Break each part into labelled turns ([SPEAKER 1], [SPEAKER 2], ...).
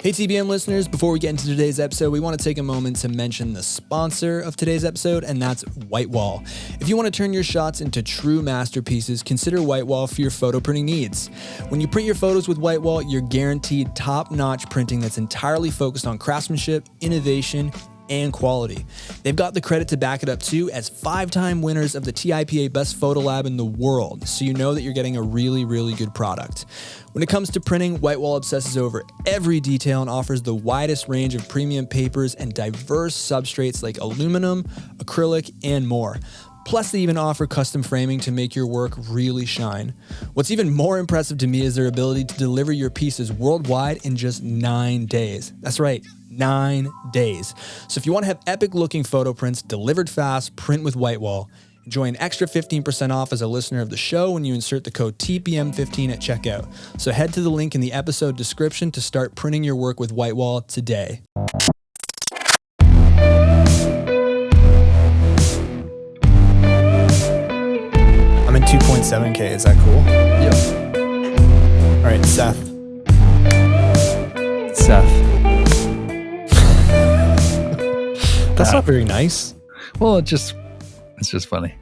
[SPEAKER 1] Hey TBM listeners, before we get into today's episode, we want to take a moment to mention the sponsor of today's episode, and that's Whitewall. If you want to turn your shots into true masterpieces, consider Whitewall for your photo printing needs. When you print your photos with Whitewall, you're guaranteed top-notch printing that's entirely focused on craftsmanship, innovation, and quality. They've got the credit to back it up too, as 5-time winners of the TIPA Best Photo Lab in the world, so you know that you're getting a really, really good product. When it comes to printing, Whitewall obsesses over every detail and offers the widest range of premium papers and diverse substrates like aluminum, acrylic, and more. Plus, they even offer custom framing to make your work really shine. What's even more impressive to me is their ability to deliver your pieces worldwide in just 9 days. That's right, 9 days. So if you want to have epic looking photo prints delivered fast, print with Whitewall. Enjoy an extra 15% off as a listener of the show when you insert the code TPM15 at checkout. So head to the link in the episode description to start printing your work with Whitewall today. I'm in 2.7K, is that cool?
[SPEAKER 2] Yep.
[SPEAKER 1] All right, Seth. That's not very nice.
[SPEAKER 2] Well, it's just funny.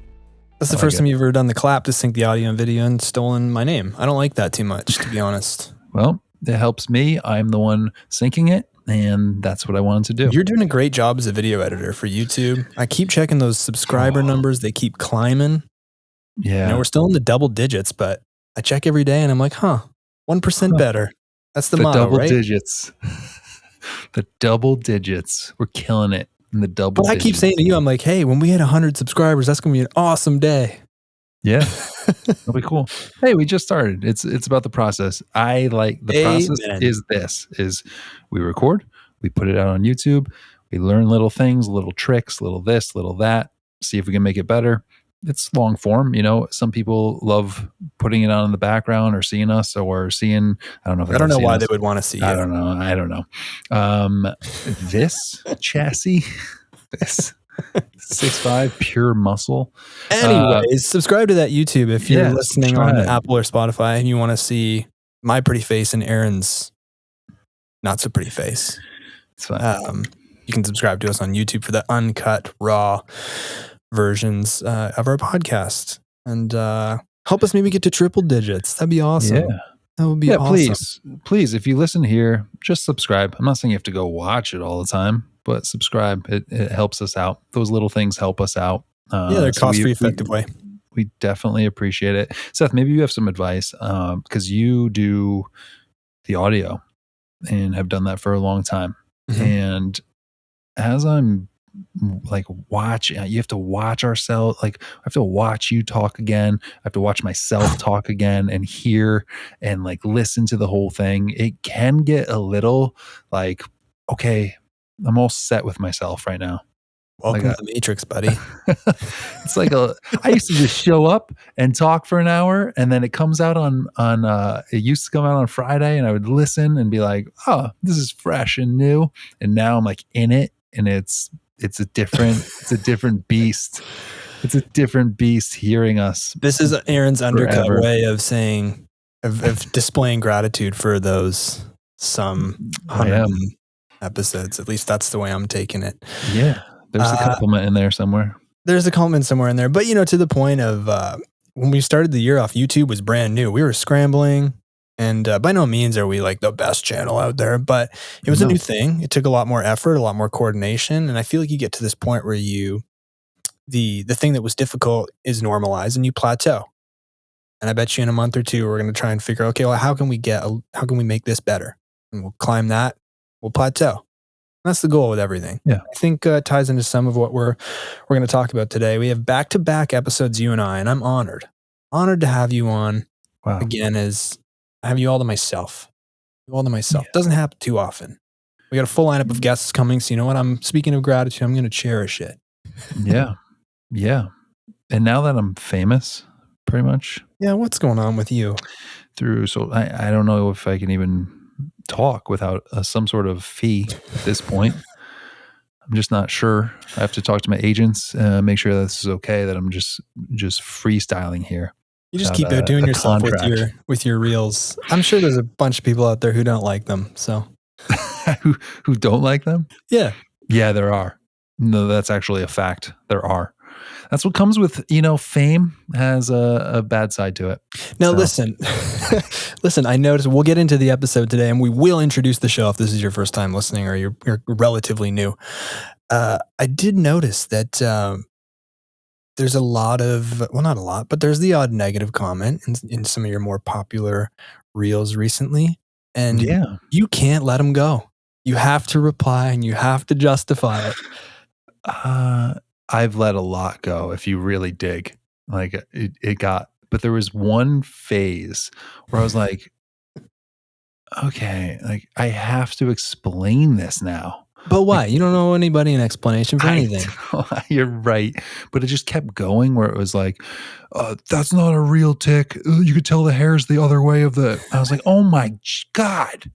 [SPEAKER 1] That's the first time you've ever done the clap to sync the audio and video and stolen my name. I don't like that too much, to be honest.
[SPEAKER 2] Well, it helps me. I'm the one syncing it, and that's what I wanted to do.
[SPEAKER 1] You're doing a great job as a video editor for YouTube. I keep checking those subscriber numbers. They keep climbing.
[SPEAKER 2] Yeah.
[SPEAKER 1] You know, we're still in the double digits, but I check every day and I'm like, 1% better. That's the motto,
[SPEAKER 2] double
[SPEAKER 1] right?
[SPEAKER 2] digits. The double digits. We're killing it in the double digits.
[SPEAKER 1] I keep saying to you, I'm like, hey, when we hit 100 subscribers, that's going to be an awesome day.
[SPEAKER 2] Yeah. That'll be cool. Hey, we just started. It's about the process. I like the process is we record, we put it out on YouTube, we learn little things, little tricks, little this, little that, see if we can make it better. It's long form, you know. Some people love putting it on in the background or seeing us or seeing, I don't know
[SPEAKER 1] why they would want to see you.
[SPEAKER 2] I don't know. This chassis, this 6'5" pure muscle.
[SPEAKER 1] Anyways, subscribe to that YouTube if you're listening on Apple or Spotify and you want to see my pretty face and Aaron's not so pretty face.
[SPEAKER 2] It's fine.
[SPEAKER 1] You can subscribe to us on YouTube for the uncut, raw versions of our podcast and help us maybe get to triple digits. That'd be awesome.
[SPEAKER 2] Yeah.
[SPEAKER 1] That would be awesome.
[SPEAKER 2] Please, if you listen here, just subscribe. I'm not saying you have to go watch it all the time, but subscribe. It helps us out. Those little things help us out.
[SPEAKER 1] They're a cost-free, effective way.
[SPEAKER 2] We definitely appreciate it. Seth, maybe you have some advice because you do the audio and have done that for a long time. Mm-hmm. And as I'm like you have to watch ourselves. Like I have to watch you talk again. I have to watch myself talk again and hear and like listen to the whole thing. It can get a little like, okay, I'm all set with myself right now.
[SPEAKER 1] Welcome to the Matrix, buddy.
[SPEAKER 2] It's like I used to just show up and talk for an hour, and then it comes out on it used to come out on Friday, and I would listen and be like, oh, this is fresh and new. And now I'm like in it, and it's a different beast. It's a different beast hearing us.
[SPEAKER 1] This is Aaron's undercut way of saying, of displaying gratitude for those some 100 episodes. At least that's the way I'm taking it.
[SPEAKER 2] Yeah. There's a compliment in there somewhere.
[SPEAKER 1] There's a compliment somewhere in there. But, you know, to the point of when we started the year off, YouTube was brand new. We were scrambling. And by no means are we like the best channel out there, but it was a new thing. It took a lot more effort, a lot more coordination. And I feel like you get to this point where the thing that was difficult is normalized and you plateau. And I bet you in a month or two, we're going to try and figure, okay, well, how can we make this better? And we'll climb that. We'll plateau. That's the goal with everything.
[SPEAKER 2] Yeah.
[SPEAKER 1] I think ties into some of what we're going to talk about today. We have back-to-back episodes, you and I, and I'm honored to have you on.
[SPEAKER 2] Wow.
[SPEAKER 1] Again, I have you all to myself. Yeah. Doesn't happen too often. We got a full lineup of guests coming. So you know what? I'm speaking of gratitude. I'm going to cherish it.
[SPEAKER 2] Yeah. Yeah. And now that I'm famous, pretty much.
[SPEAKER 1] Yeah. What's going on with you?
[SPEAKER 2] So I don't know if I can even talk without some sort of fee at this point. I'm just not sure. I have to talk to my agents, make sure this is okay, that I'm just freestyling here.
[SPEAKER 1] You just keep doing yourself with your reels. I'm sure there's a bunch of people out there who don't like them. So
[SPEAKER 2] who don't like them?
[SPEAKER 1] Yeah.
[SPEAKER 2] Yeah, there are. No, that's actually a fact. There are. That's what comes with, fame has a bad side to it.
[SPEAKER 1] Now,
[SPEAKER 2] So,
[SPEAKER 1] listen, listen, I noticed we'll get into the episode today and we will introduce the show if this is your first time listening or you're relatively new. I did notice that there's a lot of, well, not a lot, but there's the odd negative comment in some of your more popular reels recently. And
[SPEAKER 2] yeah.
[SPEAKER 1] you can't let them go. You have to reply and you have to justify it.
[SPEAKER 2] I've let a lot go if you really dig. Like it got, but there was one phase where I was like, okay, like I have to explain this now.
[SPEAKER 1] But why?
[SPEAKER 2] Like,
[SPEAKER 1] You don't owe anybody an explanation for anything.
[SPEAKER 2] You're right. But it just kept going where it was like, that's not a real tick. You could tell the hair's the other way of the. I was like, oh my God.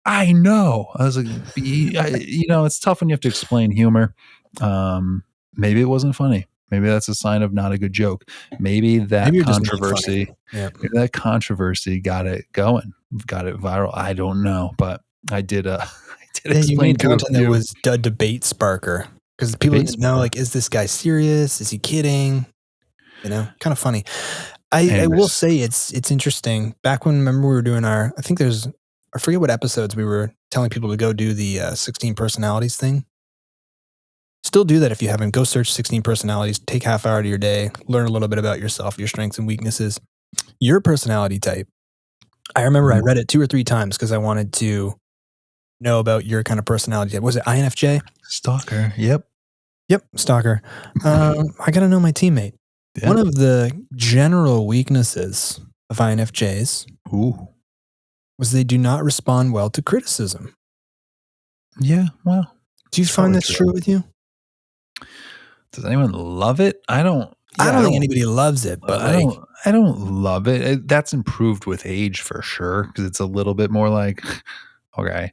[SPEAKER 2] I know. I was like, it's tough when you have to explain humor. Maybe it wasn't funny. Maybe that's a sign of not a good joke. Maybe that
[SPEAKER 1] Maybe you're just not
[SPEAKER 2] controversy,
[SPEAKER 1] funny. Yeah.
[SPEAKER 2] maybe that controversy got it going, got it viral. I don't know, but I did. I did
[SPEAKER 1] Yeah, you
[SPEAKER 2] explain
[SPEAKER 1] made
[SPEAKER 2] to a
[SPEAKER 1] content that
[SPEAKER 2] few.
[SPEAKER 1] was a debate sparker because people
[SPEAKER 2] Debate
[SPEAKER 1] didn't know,
[SPEAKER 2] sparker.
[SPEAKER 1] like, is this guy serious? Is he kidding? Kind of funny. I will
[SPEAKER 2] Anyways.
[SPEAKER 1] say it's interesting. Back when, remember, we were doing I forget what episodes we were telling people to go do the 16 personalities thing. Still do that if you haven't. Go search 16 personalities, take half hour of your day, learn a little bit about yourself, your strengths and weaknesses, your personality type. I remember I read it 2 or 3 times because I wanted to know about your kind of personality type. Was it INFJ?
[SPEAKER 2] Stalker. Yep.
[SPEAKER 1] Yep, stalker. I got to know my teammate.
[SPEAKER 2] Yep.
[SPEAKER 1] One of the general weaknesses of INFJs was they do not respond well to criticism.
[SPEAKER 2] Yeah. Well,
[SPEAKER 1] Do you find this true with you?
[SPEAKER 2] does anyone love it? I don't
[SPEAKER 1] think anybody loves it, but
[SPEAKER 2] I don't love it. That's improved with age for sure because it's a little bit more like, okay,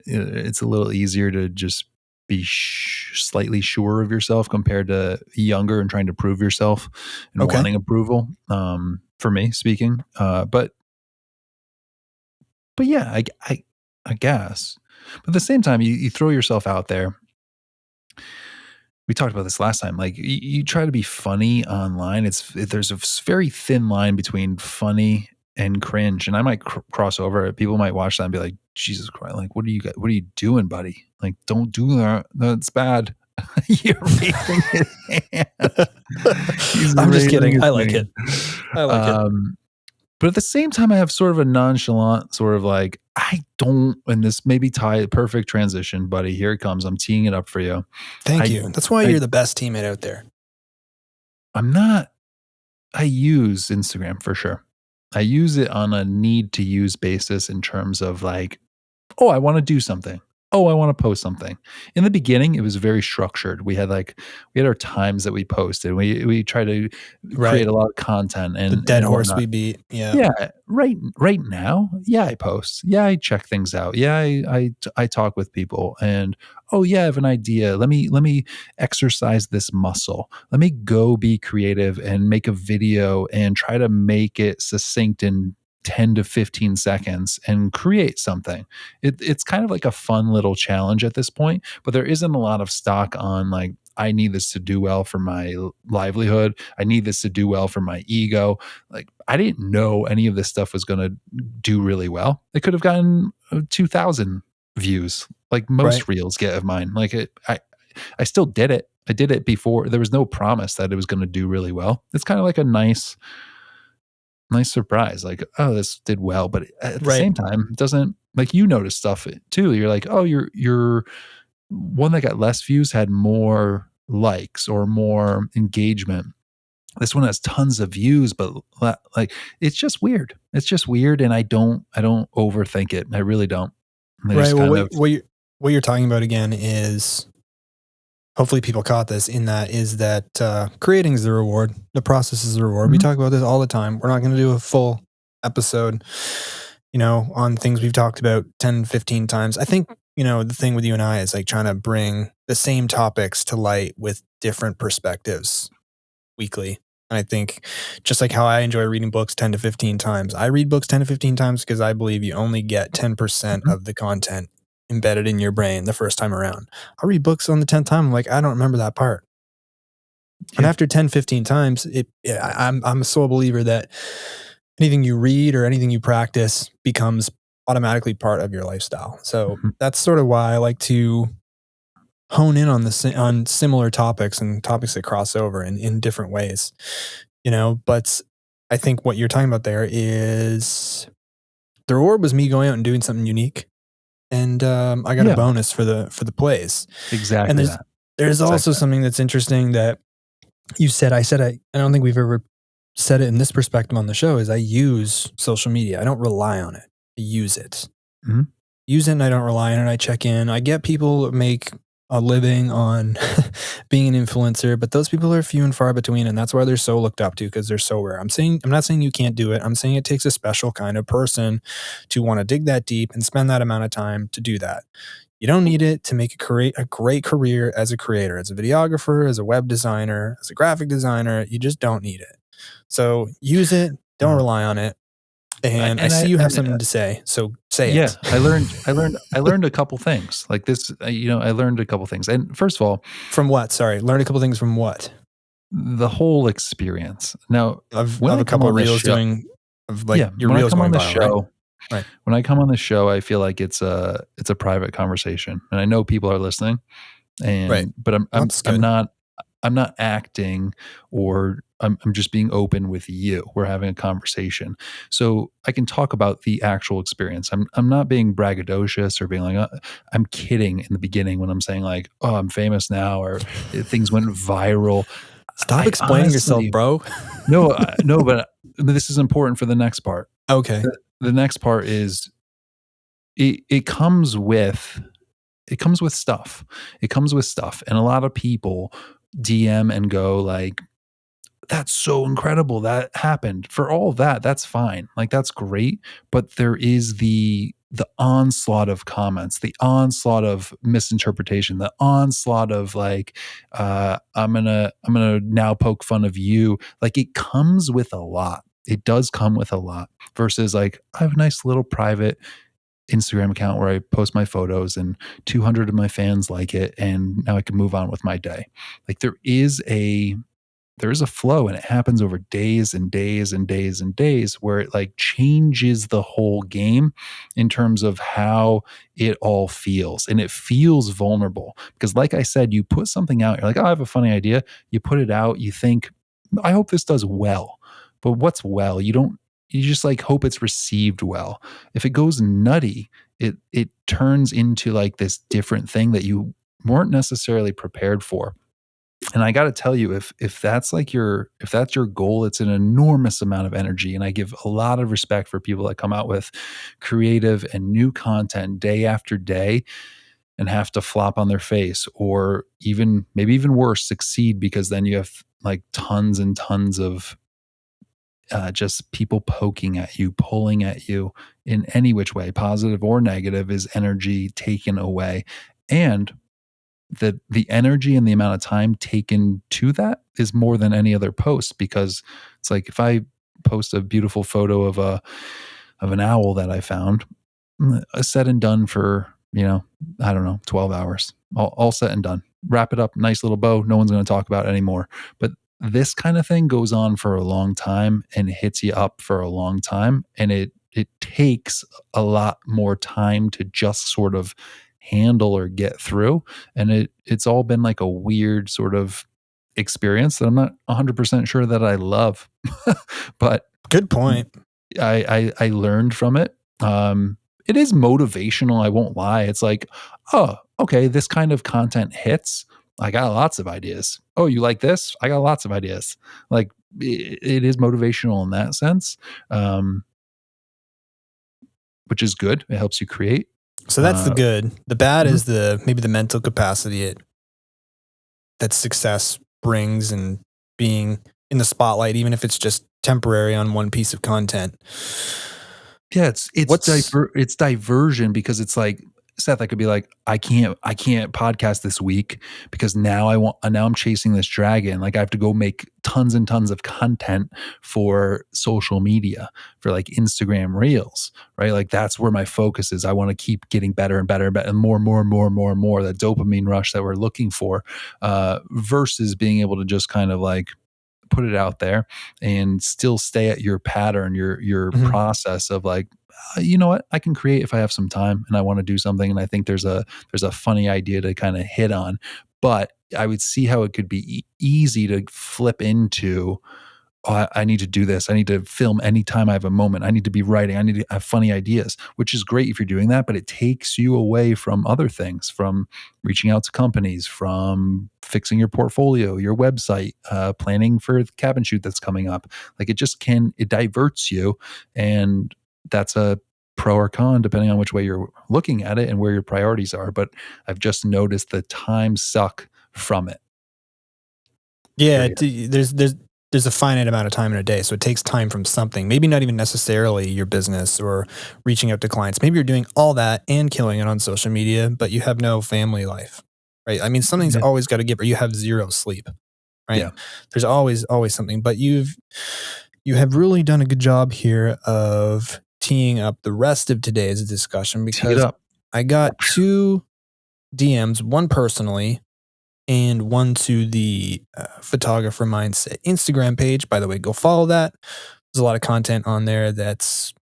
[SPEAKER 2] it's a little easier to just be slightly sure of yourself compared to younger and trying to prove yourself and wanting approval. For me speaking, but yeah, I guess. But at the same time, you throw yourself out there. We talked about this last time. Like you try to be funny online. There's a very thin line between funny and cringe, and I might cross over it. People might watch that and be like, "Jesus Christ! Like, what are you doing, buddy? Like, don't do that. That's bad." You're raising his hand.
[SPEAKER 1] I'm just kidding. I like it.
[SPEAKER 2] But at the same time, I have sort of a nonchalant sort of like, I don't, and this maybe perfect transition, buddy. Here it comes. I'm teeing it up for you.
[SPEAKER 1] Thank you. That's why you're the best teammate out there.
[SPEAKER 2] I use Instagram for sure. I use it on a need to use basis in terms of like, oh, I want to do something. Oh, I want to post something. In the beginning, it was very structured. We had our times that we posted. We try to create a lot of content and
[SPEAKER 1] the dead horse
[SPEAKER 2] whatnot.
[SPEAKER 1] we beat. Yeah.
[SPEAKER 2] Yeah. Right now. Yeah. I post. Yeah. I check things out. Yeah. I talk with people and, oh yeah, I have an idea. Let me exercise this muscle. Let me go be creative and make a video and try to make it succinct in 10 to 15 seconds and create something. It's kind of like a fun little challenge at this point, but there isn't a lot of stock on like, I need this to do well for my livelihood. I need this to do well for my ego. Like I didn't know any of this stuff was going to do really well. It could have gotten 2,000 views like most reels get of mine. Like I still did it. I did it before. There was no promise that it was going to do really well. It's kind of like a nice surprise. Like, oh, this did well. But at the same time, it doesn't, like, you notice stuff too. You're like, oh, your one that got less views had more likes or more engagement. This one has tons of views, but like, it's just weird. It's just weird. And I don't overthink it. I really don't.
[SPEAKER 1] Right. Well, what you're talking about again is, hopefully people caught this is that creating is the reward. The process is the reward. We talk about this all the time. We're not going to do a full episode, on things we've talked about 10, 15 times. I think, the thing with you and I is like trying to bring the same topics to light with different perspectives weekly. And I think just like how I enjoy reading books 10 to 15 times, I read books 10 to 15 times because I believe you only get 10% of the content embedded in your brain the first time around. I'll read books on the 10th time. I'm like, I don't remember that part. Yeah. And after 10, 15 times, I'm a sole believer that anything you read or anything you practice becomes automatically part of your lifestyle. So that's sort of why I like to hone in on on similar topics and topics that cross over in different ways, but I think what you're talking about there is the reward was me going out and doing something unique. And I got a bonus for the plays.
[SPEAKER 2] Exactly.
[SPEAKER 1] And there's also something that's interesting that you said. I don't think we've ever said it in this perspective on the show, is I use social media. I don't rely on it. I use it. Mm-hmm. Use it and I don't rely on it. I check in. I get people make a living on being an influencer, but those people are few and far between, and that's why they're so looked up to, because they're so rare. I'm not saying you can't do it. I'm saying it takes a special kind of person to want to dig that deep and spend that amount of time to do that. You don't need it to make a great career as a creator, as a videographer, as a web designer, as a graphic designer. You just don't need it. So use it. Don't rely on it. And I see you have something to say, so say it.
[SPEAKER 2] Yeah, I learned a couple things like this. I learned a couple things. And first of all,
[SPEAKER 1] from what? Sorry, learned a couple things from what?
[SPEAKER 2] The whole experience. Now,
[SPEAKER 1] of a couple of reels doing, your reels going viral, right?
[SPEAKER 2] When I come on the show, I feel like it's a private conversation, and I know people are listening, and but I'm not acting, or I'm just being open with you. We're having a conversation. So I can talk about the actual experience. I'm not being braggadocious or being like, I'm kidding in the beginning when I'm saying like, oh, I'm famous now, or things went viral.
[SPEAKER 1] Stop explaining yourself, bro.
[SPEAKER 2] No, but this is important for the next part.
[SPEAKER 1] Okay.
[SPEAKER 2] The next part is it comes with stuff. It comes with stuff. And a lot of people DM and go like, that's so incredible that happened. For all of that, that's fine. Like, that's great. But there is the onslaught of comments, the onslaught of misinterpretation, the onslaught of like, I'm gonna now poke fun of you. Like, it comes with a lot. It does come with a lot, versus like, I have a nice little private Instagram account where I post my photos and 200 of my fans like it, and now I can move on with my day. Like, there is a flow, and it happens over days and days and days and days, where it like changes the whole game in terms of how it all feels. And it feels vulnerable because, like I said, you put something out, you're like, oh, I have a funny idea. You put it out, you think, I hope this does well. But what's well? You just like hope it's received well. If it goes nutty, it turns into like this different thing that you weren't necessarily prepared for. And I got to tell you, if that's your goal, it's an enormous amount of energy. And I give a lot of respect for people that come out with creative and new content day after day and have to flop on their face, or maybe even worse, succeed, because then you have like tons and tons of just people poking at you, pulling at you in any which way, positive or negative, is energy taken away. And the energy and the amount of time taken to that is more than any other post, because it's like, if I post a beautiful photo of an owl that I found, said and done for, I don't know, 12 hours, all set and done, wrap it up, nice little bow. No one's going to talk about it anymore. But this kind of thing goes on for a long time and hits you up for a long time. And it takes a lot more time to just sort of handle or get through. And it's all been like a weird sort of experience that I'm not 100% sure that I love. But
[SPEAKER 1] good point.
[SPEAKER 2] I learned from it. It is motivational, I won't lie. It's like, oh, okay, this kind of content hits. I got lots of ideas. Oh, you like this? I got lots of ideas. Like, it is motivational in that sense, which is good. It helps you create.
[SPEAKER 1] So that's the good. The bad is maybe the mental capacity that success brings, and being in the spotlight, even if it's just temporary on one piece of content.
[SPEAKER 2] Yeah, it's diversion, because it's like, Seth, I could be like, I can't podcast this week because now I'm chasing this dragon. Like I have to go make tons and tons of content for social media, for like Instagram Reels, right? Like that's where my focus is. I want to keep getting better and better and better and more and more and more and more and more, that dopamine rush that we're looking for, versus being able to just kind of like put it out there and still stay at your pattern, your process of like, you know what, I can create if I have some time and I want to do something. And I think there's a funny idea to kind of hit on, but I would see how it could be easy to flip into, oh, I need to do this. I need to film anytime I have a moment. I need to be writing. I need to have funny ideas, which is great if you're doing that, but it takes you away from other things, from reaching out to companies, from fixing your portfolio, your website, planning for the cabin shoot that's coming up. Like it diverts you. And that's a pro or con, depending on which way you're looking at it and where your priorities are. But I've just noticed the time suck from it.
[SPEAKER 1] Yeah, there's a finite amount of time in a day, so it takes time from something. Maybe not even necessarily your business or reaching out to clients. Maybe you're doing all that and killing it on social media, but you have no family life, right? I mean, something's always got to give, or you have zero sleep, right?
[SPEAKER 2] Yeah.
[SPEAKER 1] There's always something, but you have really done a good job here of teeing up the rest of today's discussion, because I got 2 DMs, one personally and one to the Photographer Mindset Instagram page. By the way, go follow that. There's a lot of content on there that's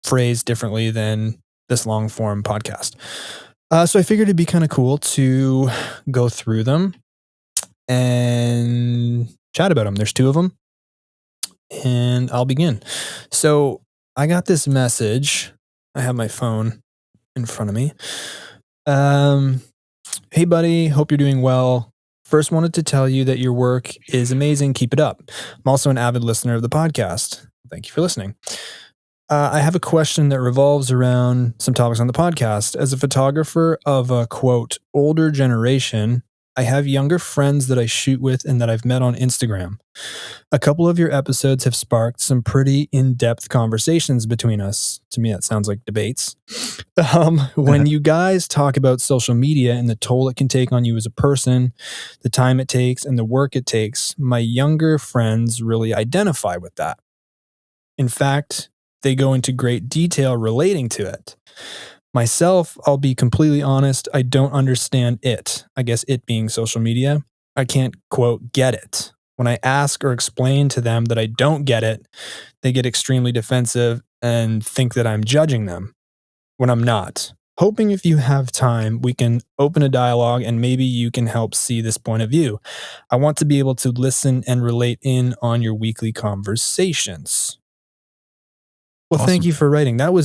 [SPEAKER 1] phrased differently than this long form podcast. So I figured it'd be kind of cool to go through them and chat about them. There's 2 of them, and I'll begin. So I got this message. I have my phone in front of me. Hey buddy, hope you're doing well. First wanted to tell you that your work is amazing. Keep it up. I'm also an avid listener of the podcast. Thank you for listening. I have a question that revolves around some topics on the podcast. As a photographer of a, quote, older generation, I have younger friends that I shoot with and that I've met on Instagram. A couple of your episodes have sparked some pretty in-depth conversations between us. To me, that sounds like debates. When you guys talk about social media and the toll it can take on you as a person, the time it takes and the work it takes, my younger friends really identify with that. In fact, they go into great detail relating to it. Myself, I'll be completely honest, I don't understand it. I guess it being social media. I can't, quote, get it. When I ask or explain to them that I don't get it, they get extremely defensive and think that I'm judging them when I'm not. Hoping if you have time, we can open a dialogue and maybe you can help see this point of view. I want to be able to listen and relate in on your weekly conversations. Well, awesome. Thank you for writing. I'll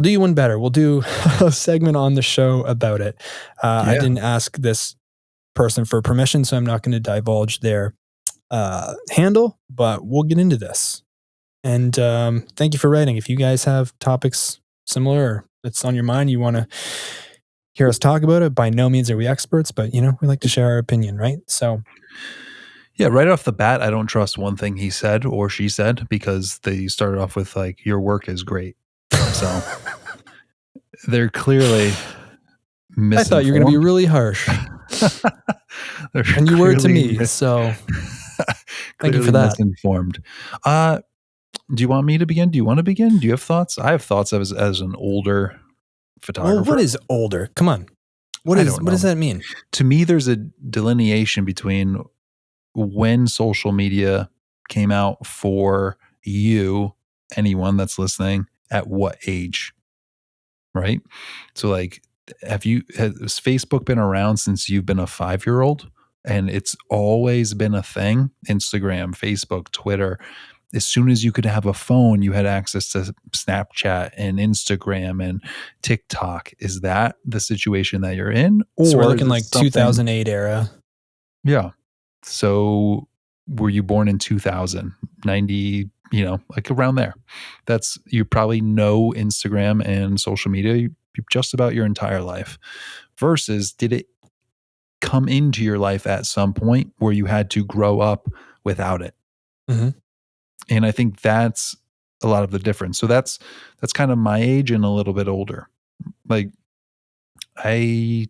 [SPEAKER 1] do you one better. We'll do a segment on the show about it. I didn't ask this person for permission, so I'm not going to divulge their handle, but we'll get into this. And thank you for writing. If you guys have topics similar or that's on your mind, you want to hear us talk about it, by no means are we experts, but we like to share our opinion, right? So
[SPEAKER 2] yeah, right off the bat, I don't trust one thing he said or she said, because they started off with like, your work is great. So they're clearly misinformed.
[SPEAKER 1] I thought you were going to be really harsh. And you were to me, so thank you for that.
[SPEAKER 2] Misinformed. Do you want me to begin? Do you want to begin? Do you have thoughts? I have thoughts as an older photographer.
[SPEAKER 1] Well, what is older? Come on. What does that mean?
[SPEAKER 2] To me, there's a delineation between when social media came out for you, anyone that's listening, at what age, right? So like, has Facebook been around since you've been a 5-year-old? And it's always been a thing. Instagram, Facebook, Twitter. As soon as you could have a phone, you had access to Snapchat and Instagram and TikTok. Is that the situation that you're in?
[SPEAKER 1] Or so we're looking like 2008 era.
[SPEAKER 2] Yeah. So were you born in 2000, 90, like around there? You probably know Instagram and social media just about your entire life. Versus, did it come into your life at some point where you had to grow up without it?
[SPEAKER 1] Mm-hmm.
[SPEAKER 2] And I think that's a lot of the difference. So that's kind of my age and a little bit older. Like, I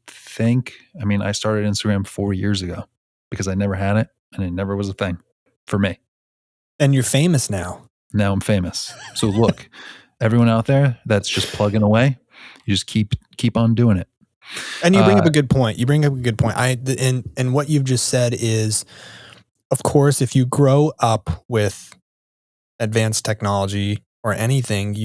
[SPEAKER 2] mean, I started Instagram 4 years ago because I never had it and it never was a thing for me.
[SPEAKER 1] And you're famous now.
[SPEAKER 2] Now I'm famous. So look, everyone out there that's just plugging away, you just keep on doing it.
[SPEAKER 1] And you bring up a good point. And what you've just said is, of course, if you grow up with advanced technology or anything,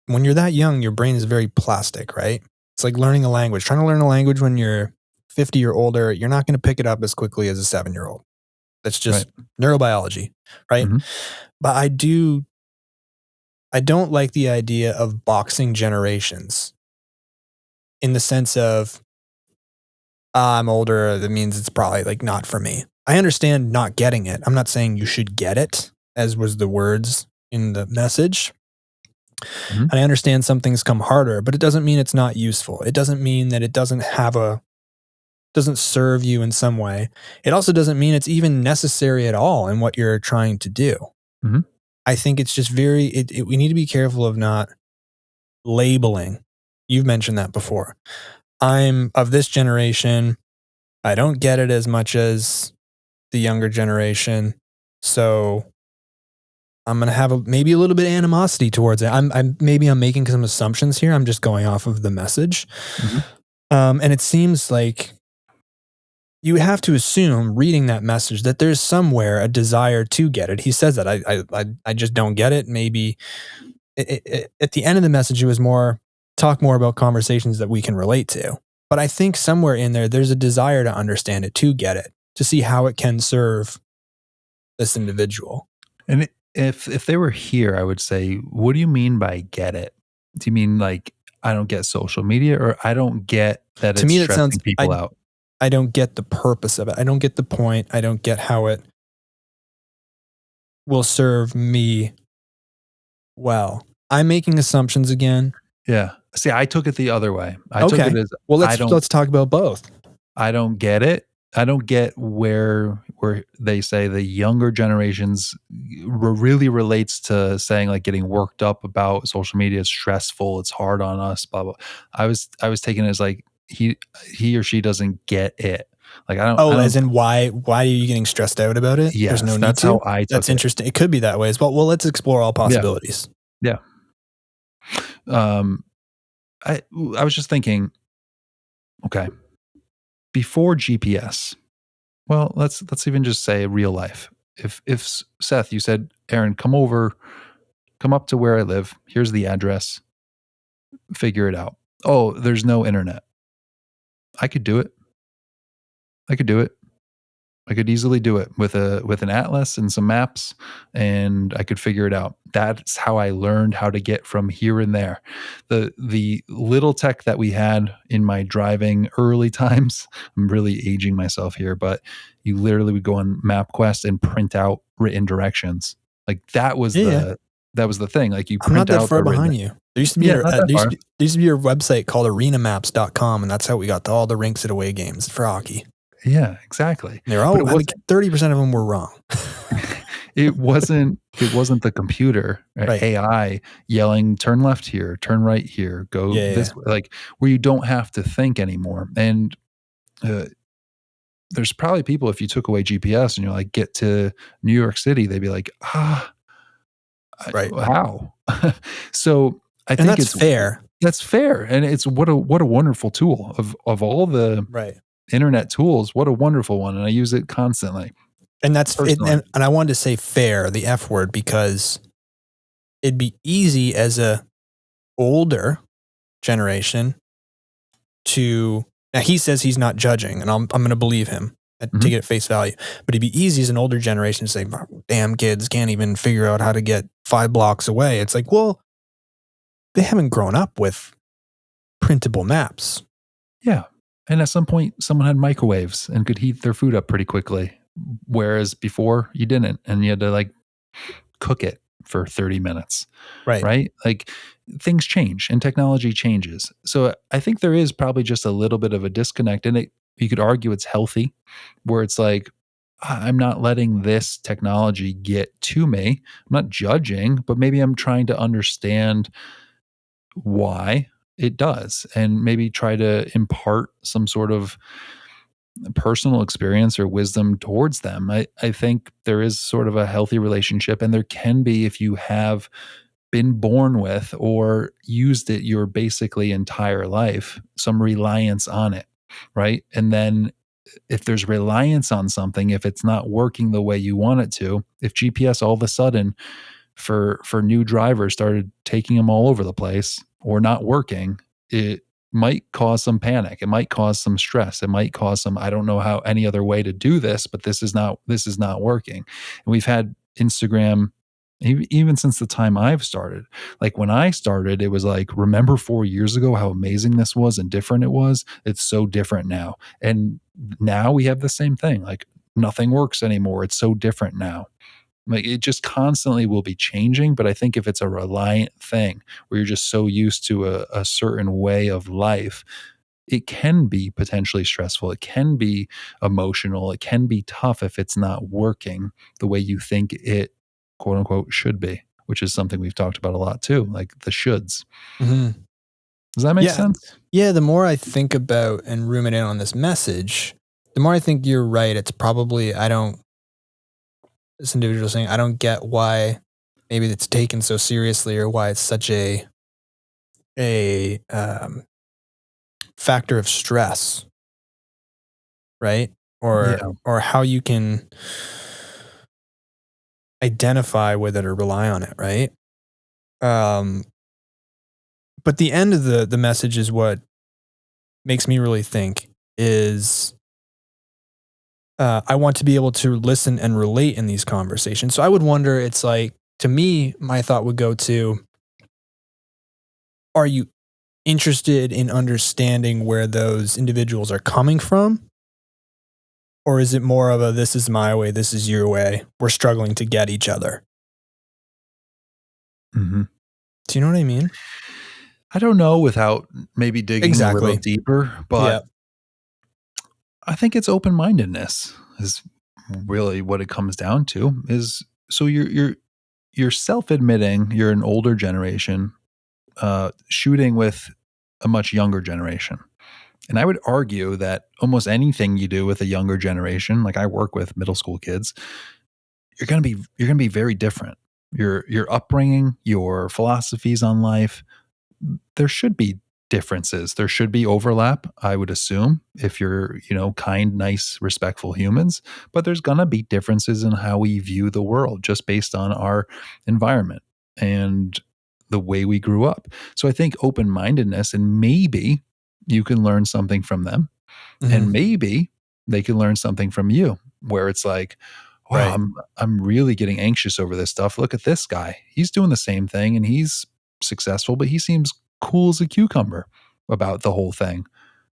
[SPEAKER 1] when you're that young, your brain is very plastic, right? It's like learning a language. Trying to learn a language when you're 50 or older, you're not going to pick it up as quickly as a 7-year-old. That's just neurobiology, right?
[SPEAKER 2] Mm-hmm.
[SPEAKER 1] But I don't like the idea of boxing generations in the sense of, I'm older, that means it's probably like not for me. I understand not getting it. I'm not saying you should get it, as was the words in the message.
[SPEAKER 2] Mm-hmm.
[SPEAKER 1] And I understand some things come harder, but it doesn't mean it's not useful. It doesn't mean that it doesn't serve you in some way. It also doesn't mean it's even necessary at all in what you're trying to do.
[SPEAKER 2] Mm-hmm.
[SPEAKER 1] I think it's just we need to be careful of not labeling. You've mentioned that before. I'm of this generation. I don't get it as much as the younger generation. So I'm going to have maybe a little bit of animosity towards it. I'm making some assumptions here. I'm just going off of the message.
[SPEAKER 2] Mm-hmm.
[SPEAKER 1] And it seems like you have to assume reading that message that there's somewhere a desire to get it. He says that I just don't get it. Maybe at the end of the message, it was talk more about conversations that we can relate to. But I think somewhere in there's a desire to understand it, to get it, to see how it can serve this individual.
[SPEAKER 2] And if they were here, I would say, what do you mean by get it? Do you mean like, I don't get social media, or I don't get that
[SPEAKER 1] To
[SPEAKER 2] it's
[SPEAKER 1] me, that
[SPEAKER 2] stressing
[SPEAKER 1] sounds
[SPEAKER 2] people out?
[SPEAKER 1] I don't get the purpose of it. I don't get the point. I don't get how it will serve me well. I'm making assumptions again.
[SPEAKER 2] Yeah. See, I took it the other way. I took it as,
[SPEAKER 1] well, let's talk about both.
[SPEAKER 2] I don't get it. I don't get where they say the younger generations really relates to saying like getting worked up about social media is stressful, it's hard on us, blah blah. I was taking it as like he or she doesn't get it. Like I don't.
[SPEAKER 1] As in why are you getting stressed out about it?
[SPEAKER 2] Yes,
[SPEAKER 1] There's no need
[SPEAKER 2] that's
[SPEAKER 1] to.
[SPEAKER 2] how I took
[SPEAKER 1] That's
[SPEAKER 2] it.
[SPEAKER 1] interesting. It could be that way as well. Well, let's explore all possibilities.
[SPEAKER 2] Yeah. I was just thinking, okay, before GPS. Well, let's even just say real life. If Seth, you said, Aaron, come up to where I live. Here's the address. Figure it out. Oh, there's no internet. I could do it. I could easily do it with an atlas and some maps, and I could figure it out. That's how I learned how to get from here and there. The little tech that we had in my driving early times, I'm really aging myself here, but you literally would go on MapQuest and print out written directions. Like that was the thing. Like you
[SPEAKER 1] I'm not
[SPEAKER 2] print
[SPEAKER 1] that
[SPEAKER 2] out
[SPEAKER 1] far
[SPEAKER 2] the written.
[SPEAKER 1] behind you. There used to be there used to be a website called arenamaps.com, and that's how we got to all the rinks at away games for hockey.
[SPEAKER 2] Yeah, exactly.
[SPEAKER 1] They're all like 30% of them were wrong.
[SPEAKER 2] It wasn't the computer, right? AI yelling, turn left here, turn right here, go this way, like where you don't have to think anymore. And there's probably people, if you took away GPS and you're like, get to New York City, they'd be like, how? So I think
[SPEAKER 1] that's fair.
[SPEAKER 2] That's fair. And it's what a wonderful tool of all the internet tools. What a wonderful one. And I use it constantly.
[SPEAKER 1] And that's it, and I wanted to say fair, the F word, because it'd be easy as a older generation to, now he says he's not judging, and I'm going to believe him, take it at face value. But it'd be easy as an older generation to say, damn kids can't even figure out how to get 5 blocks away. It's like, well, they haven't grown up with printable maps.
[SPEAKER 2] Yeah. And at some point, someone had microwaves and could heat their food up pretty quickly. Whereas before you didn't, and you had to like cook it for 30 minutes. Right. Like things change and technology changes. So I think there is probably just a little bit of a disconnect in it. You could argue it's healthy, where it's like, I'm not letting this technology get to me. I'm not judging, but maybe I'm trying to understand why it does, and maybe try to impart some sort of personal experience or wisdom towards them. I think there is sort of a healthy relationship, and there can be if you have been born with or used it your basically entire life, some reliance on it, right? And then if there's reliance on something, if it's not working the way you want it to, if GPS all of a sudden for new drivers started taking them all over the place or not working, it might cause some panic. It might cause some stress. It might cause some, I don't know how any other way to do this, but this is not working. And we've had Instagram even since the time I've started. Like when I started, it was like, remember 4 years ago how amazing this was and different it was? It's so different now. And now we have the same thing. Like nothing works anymore. It's so different now. Like it just constantly will be changing. But I think if it's a reliant thing where you're just so used to a certain way of life, it can be potentially stressful. It can be emotional. It can be tough if it's not working the way you think it, quote unquote, should be, which is something we've talked about a lot too, like the shoulds.
[SPEAKER 1] Mm-hmm.
[SPEAKER 2] Does that make
[SPEAKER 1] Yeah.
[SPEAKER 2] sense?
[SPEAKER 1] Yeah. The more I think about and ruminate on this message, the more I think you're right. It's probably, this individual saying, I don't get why maybe it's taken so seriously or why it's such a factor of stress, right?
[SPEAKER 2] Yeah.
[SPEAKER 1] Or how you can identify with it or rely on it, right? But the end of the message is what makes me really think is I want to be able to listen and relate in these conversations. So I would wonder, it's like, to me, my thought would go to, are you interested in understanding where those individuals are coming from? Or is it more of a, this is my way, this is your way, we're struggling to get each other?
[SPEAKER 2] Mm-hmm.
[SPEAKER 1] Do you know what I mean?
[SPEAKER 2] I don't know without maybe digging a little
[SPEAKER 1] Exactly.
[SPEAKER 2] deeper, but
[SPEAKER 1] Yeah.
[SPEAKER 2] I think it's open-mindedness is really what it comes down to. Is so you're self-admitting you're an older generation, shooting with a much younger generation. And I would argue that almost anything you do with a younger generation, like I work with middle school kids, you're gonna be very different. Your upbringing, your philosophies on life, there should be differences. There should be overlap, I would assume, if you're, kind, nice, respectful humans, but there's going to be differences in how we view the world just based on our environment and the way we grew up. So I think open-mindedness, and maybe you can learn something from them, and
[SPEAKER 1] Mm-hmm.
[SPEAKER 2] maybe they can learn something from you, where it's like, wow,
[SPEAKER 1] Right.
[SPEAKER 2] I'm really getting anxious over this stuff. Look at this guy. He's doing the same thing and he's successful, but he seems cool as a cucumber about the whole thing.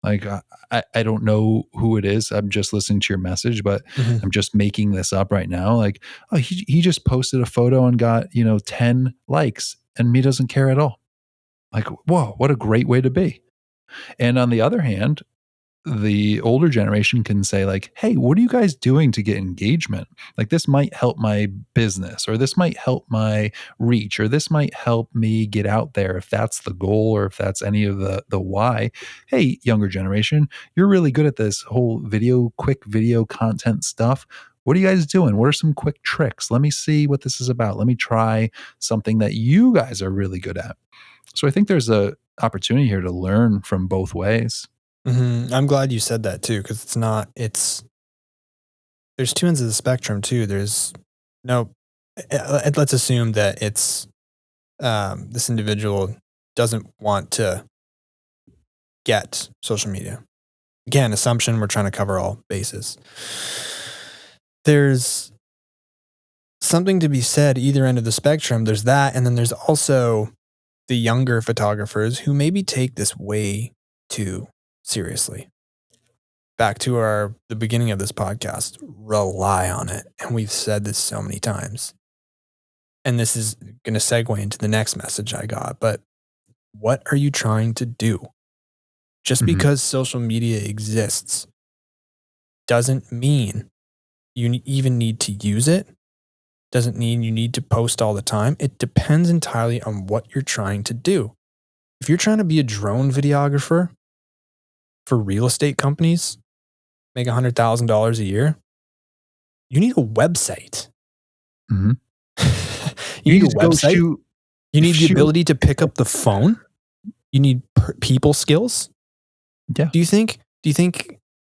[SPEAKER 2] Like I don't know who it is. I'm just listening to your message, but
[SPEAKER 1] Mm-hmm.
[SPEAKER 2] I'm just making this up right now. Like, oh, he just posted a photo and got, 10 likes and me doesn't care at all. Like, whoa, what a great way to be. And on the other hand, the older generation can say like, hey, what are you guys doing to get engagement? Like this might help my business, or this might help my reach, or this might help me get out there, if that's the goal or if that's any of the why. Hey, younger generation, you're really good at this whole quick video content stuff. What are you guys doing? What are some quick tricks? Let me see what this is about. Let me try something that you guys are really good at. So I think there's a opportunity here to learn from both ways.
[SPEAKER 1] Mm-hmm. I'm glad you said that too, because there's two ends of the spectrum too. There's no, let's assume that it's this individual doesn't want to get social media. Again, assumption, we're trying to cover all bases. There's something to be said either end of the spectrum. There's that, and then there's also the younger photographers who maybe take this way too seriously. Back to the beginning of this podcast, rely on it. And we've said this so many times. And this is going to segue into the next message I got. But what are you trying to do? Just
[SPEAKER 2] Mhm.
[SPEAKER 1] because social media exists doesn't mean you even need to use it. Doesn't mean you need to post all the time. It depends entirely on what you're trying to do. if you're trying to be a drone videographer for real estate companies, make $100,000 a year, you need a website.
[SPEAKER 2] Mhm.
[SPEAKER 1] You need a
[SPEAKER 2] need to go
[SPEAKER 1] website.
[SPEAKER 2] shoot
[SPEAKER 1] You need the
[SPEAKER 2] shoot
[SPEAKER 1] ability to pick up the phone. You need people skills.
[SPEAKER 2] Yeah.
[SPEAKER 1] Do you think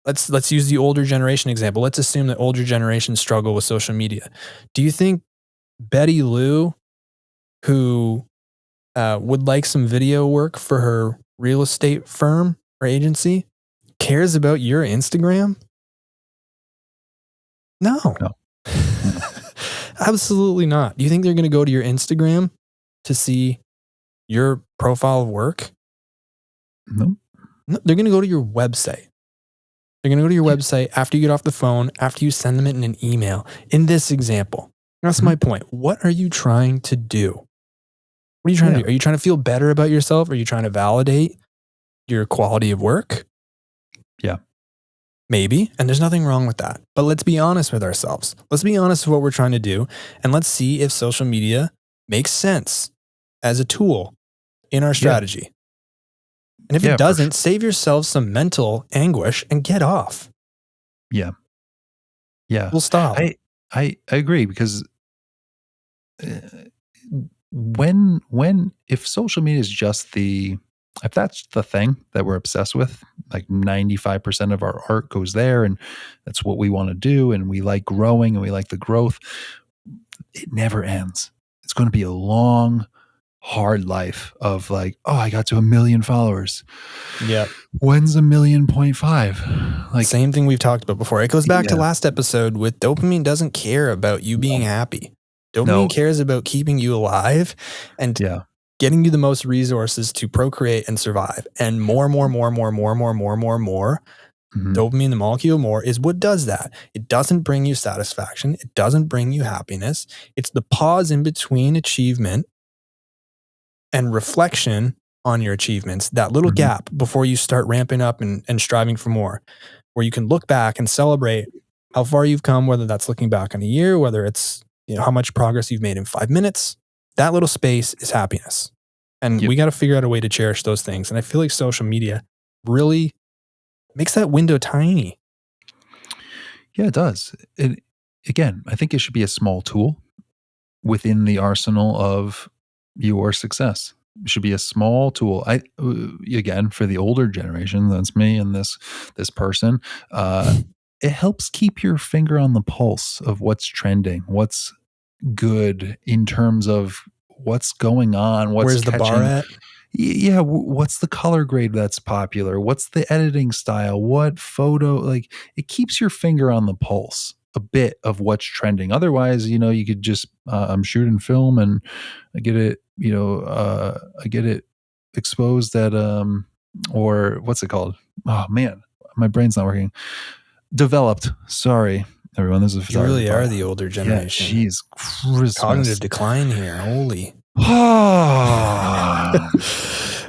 [SPEAKER 1] let's use the older generation example. Let's assume that older generations struggle with social media. Do you think Betty Lou, who would like some video work for her real estate firm or agency, cares about your Instagram? No.
[SPEAKER 2] No.
[SPEAKER 1] Absolutely not. Do you think they're going to go to your Instagram to see your profile of work?
[SPEAKER 2] No.
[SPEAKER 1] No, they're going to go to your website. They're going to go to your website after you get off the phone, after you send them it in an email. In this example, that's my point. What are you trying to do? What are you trying to do? Are you trying to feel better about yourself? Are you trying to validate your quality of work?
[SPEAKER 2] Yeah.
[SPEAKER 1] Maybe. And there's nothing wrong with that. But let's be honest with ourselves. Let's be honest with what we're trying to do. And let's see if social media makes sense as a tool in our strategy. And if it doesn't, save yourself some mental anguish and get off.
[SPEAKER 2] Yeah. Yeah.
[SPEAKER 1] We'll stop.
[SPEAKER 2] I agree, because if social media is just if that's the thing that we're obsessed with, like 95% of our art goes there, and that's what we want to do, and we like growing and we like the growth, it never ends. It's going to be a long, hard life of like, oh, I got to 1 million followers.
[SPEAKER 1] Yeah.
[SPEAKER 2] When's 1.5 million? Like,
[SPEAKER 1] same thing we've talked about before. It goes back to last episode with dopamine doesn't care about you being happy. Dopamine cares about keeping you alive and getting you the most resources to procreate and survive. And more. Dopamine, the molecule more, is what does that. It doesn't bring you satisfaction. It doesn't bring you happiness. It's the pause in between achievement and reflection on your achievements, that little gap before you start ramping up and striving for more, where you can look back and celebrate how far you've come, whether that's looking back on a year, whether it's how much progress you've made in 5 minutes. That little space is happiness. And we got to figure out a way to cherish those things. And I feel like social media really makes that window tiny.
[SPEAKER 2] Yeah, it does. Again, I think it should be a small tool within the arsenal of your success. It should be a small tool. Again, for the older generation, that's me and this person, it helps keep your finger on the pulse of what's trending, what's good in terms of what's going on,
[SPEAKER 1] where's the bar at?
[SPEAKER 2] Yeah, what's the color grade that's popular? What's the editing style? What photo? Like, it keeps your finger on the pulse a bit of what's trending. Otherwise, you could just I'm shooting film and I get it, I get it exposed at or what's it called? Oh man, my brain's not working. Developed. Sorry, everyone. This is a photography.
[SPEAKER 1] You really are the older generation.
[SPEAKER 2] Yeah, jeez, Christmas.
[SPEAKER 1] Cognitive decline here. Holy.
[SPEAKER 2] Oh.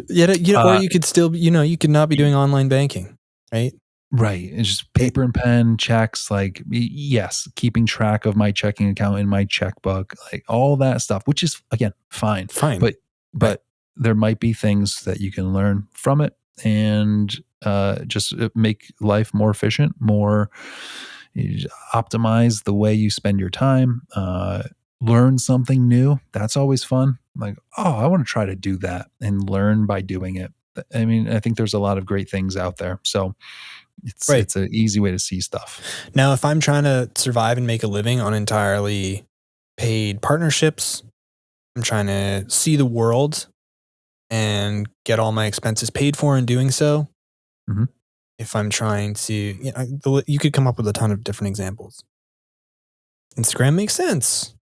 [SPEAKER 1] Or you could still, you could not be doing online banking, right?
[SPEAKER 2] Right. It's just paper and pen, checks, like, yes, keeping track of my checking account in my checkbook, like all that stuff, which is, again, fine. But there might be things that you can learn from it and just make life more efficient, more optimize the way you spend your time, learn something new. That's always fun. Like, oh, I want to try to do that and learn by doing it. I mean, I think there's a lot of great things out there. So it's an easy way to see stuff.
[SPEAKER 1] Now, if I'm trying to survive and make a living on entirely paid partnerships, I'm trying to see the world and get all my expenses paid for in doing so.
[SPEAKER 2] Mm-hmm.
[SPEAKER 1] If I'm trying to, you could come up with a ton of different examples. Instagram makes sense.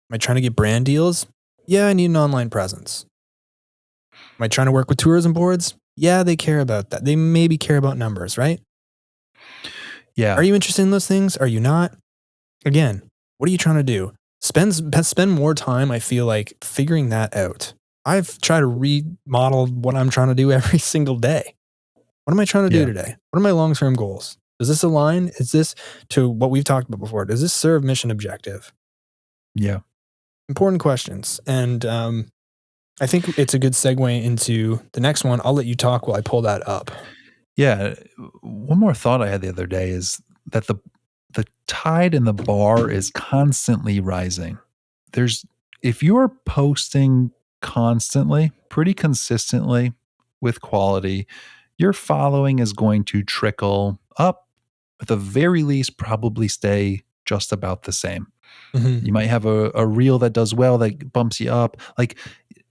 [SPEAKER 1] Am I trying to get brand deals? Yeah, I need an online presence. Am I trying to work with tourism boards? Yeah, they care about that. They maybe care about numbers, right?
[SPEAKER 2] Yeah.
[SPEAKER 1] Are you interested in those things? Are you not? Again, what are you trying to do? Spend more time, I feel like, figuring that out. I've tried to remodel what I'm trying to do every single day. What am I trying to do today? What are my long-term goals? Does this align? Is this to what we've talked about before? Does this serve mission objective?
[SPEAKER 2] Yeah.
[SPEAKER 1] Important questions. And I think it's a good segue into the next one. I'll let you talk while I pull that up.
[SPEAKER 2] Yeah. One more thought I had the other day is that the tide in the bar is constantly rising. If you're posting constantly, pretty consistently with quality, your following is going to trickle up. At the very least, probably stay just about the same.
[SPEAKER 1] Mm-hmm.
[SPEAKER 2] You might have a reel that does well that bumps you up. Like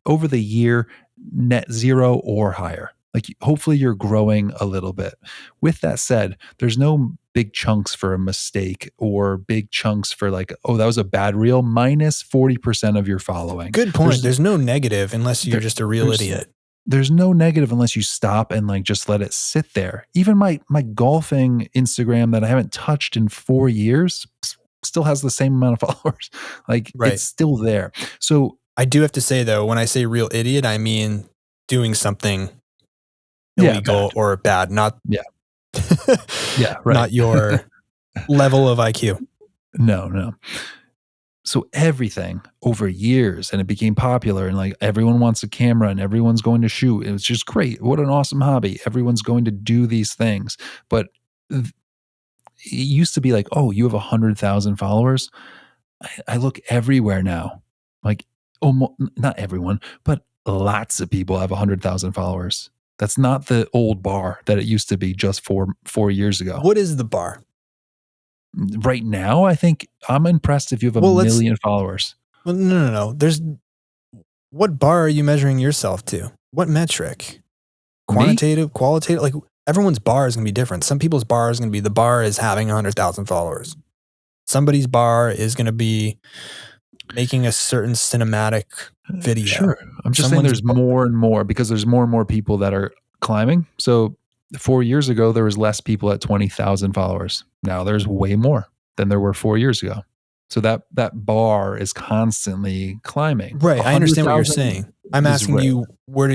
[SPEAKER 2] over the year, net zero or higher. Like hopefully you're growing a little bit. With that said, there's no big chunks for a mistake or big chunks for like, oh, that was a bad reel, minus 40% of your following.
[SPEAKER 1] Good point. There's no negative unless you're just a real
[SPEAKER 2] there's-
[SPEAKER 1] idiot.
[SPEAKER 2] There's no negative unless you stop and like just let it sit there. Even my golfing Instagram that I haven't touched in 4 years still has the same amount of followers. Like
[SPEAKER 1] Right.
[SPEAKER 2] it's still there. So
[SPEAKER 1] I do have to say though, when I say real idiot, I mean doing something illegal or bad, not
[SPEAKER 2] yeah, right.
[SPEAKER 1] not your level of IQ.
[SPEAKER 2] No. So everything over years, and it became popular, and like everyone wants a camera and everyone's going to shoot. It was just great. What an awesome hobby. Everyone's going to do these things. But it used to be like, oh, you have 100,000 followers. I look everywhere now. Like almost not everyone, but lots of people have 100,000 followers. That's not the old bar that it used to be just 4 years ago.
[SPEAKER 1] What is the bar?
[SPEAKER 2] Right now, I think I'm impressed if you have a million followers.
[SPEAKER 1] Well, no. What bar are you measuring yourself to? What metric? Quantitative, qualitative? Like everyone's bar is going to be different. Some people's bar is going to be the bar is having 100,000 followers. Somebody's bar is going to be making a certain cinematic video.
[SPEAKER 2] Sure. I'm just saying there's more and more because there's more and more people that are climbing. So 4 years ago, there was less people at 20,000 followers. Now there's way more than there were 4 years ago. So that bar is constantly climbing.
[SPEAKER 1] Right. I understand what you're saying. I'm asking you,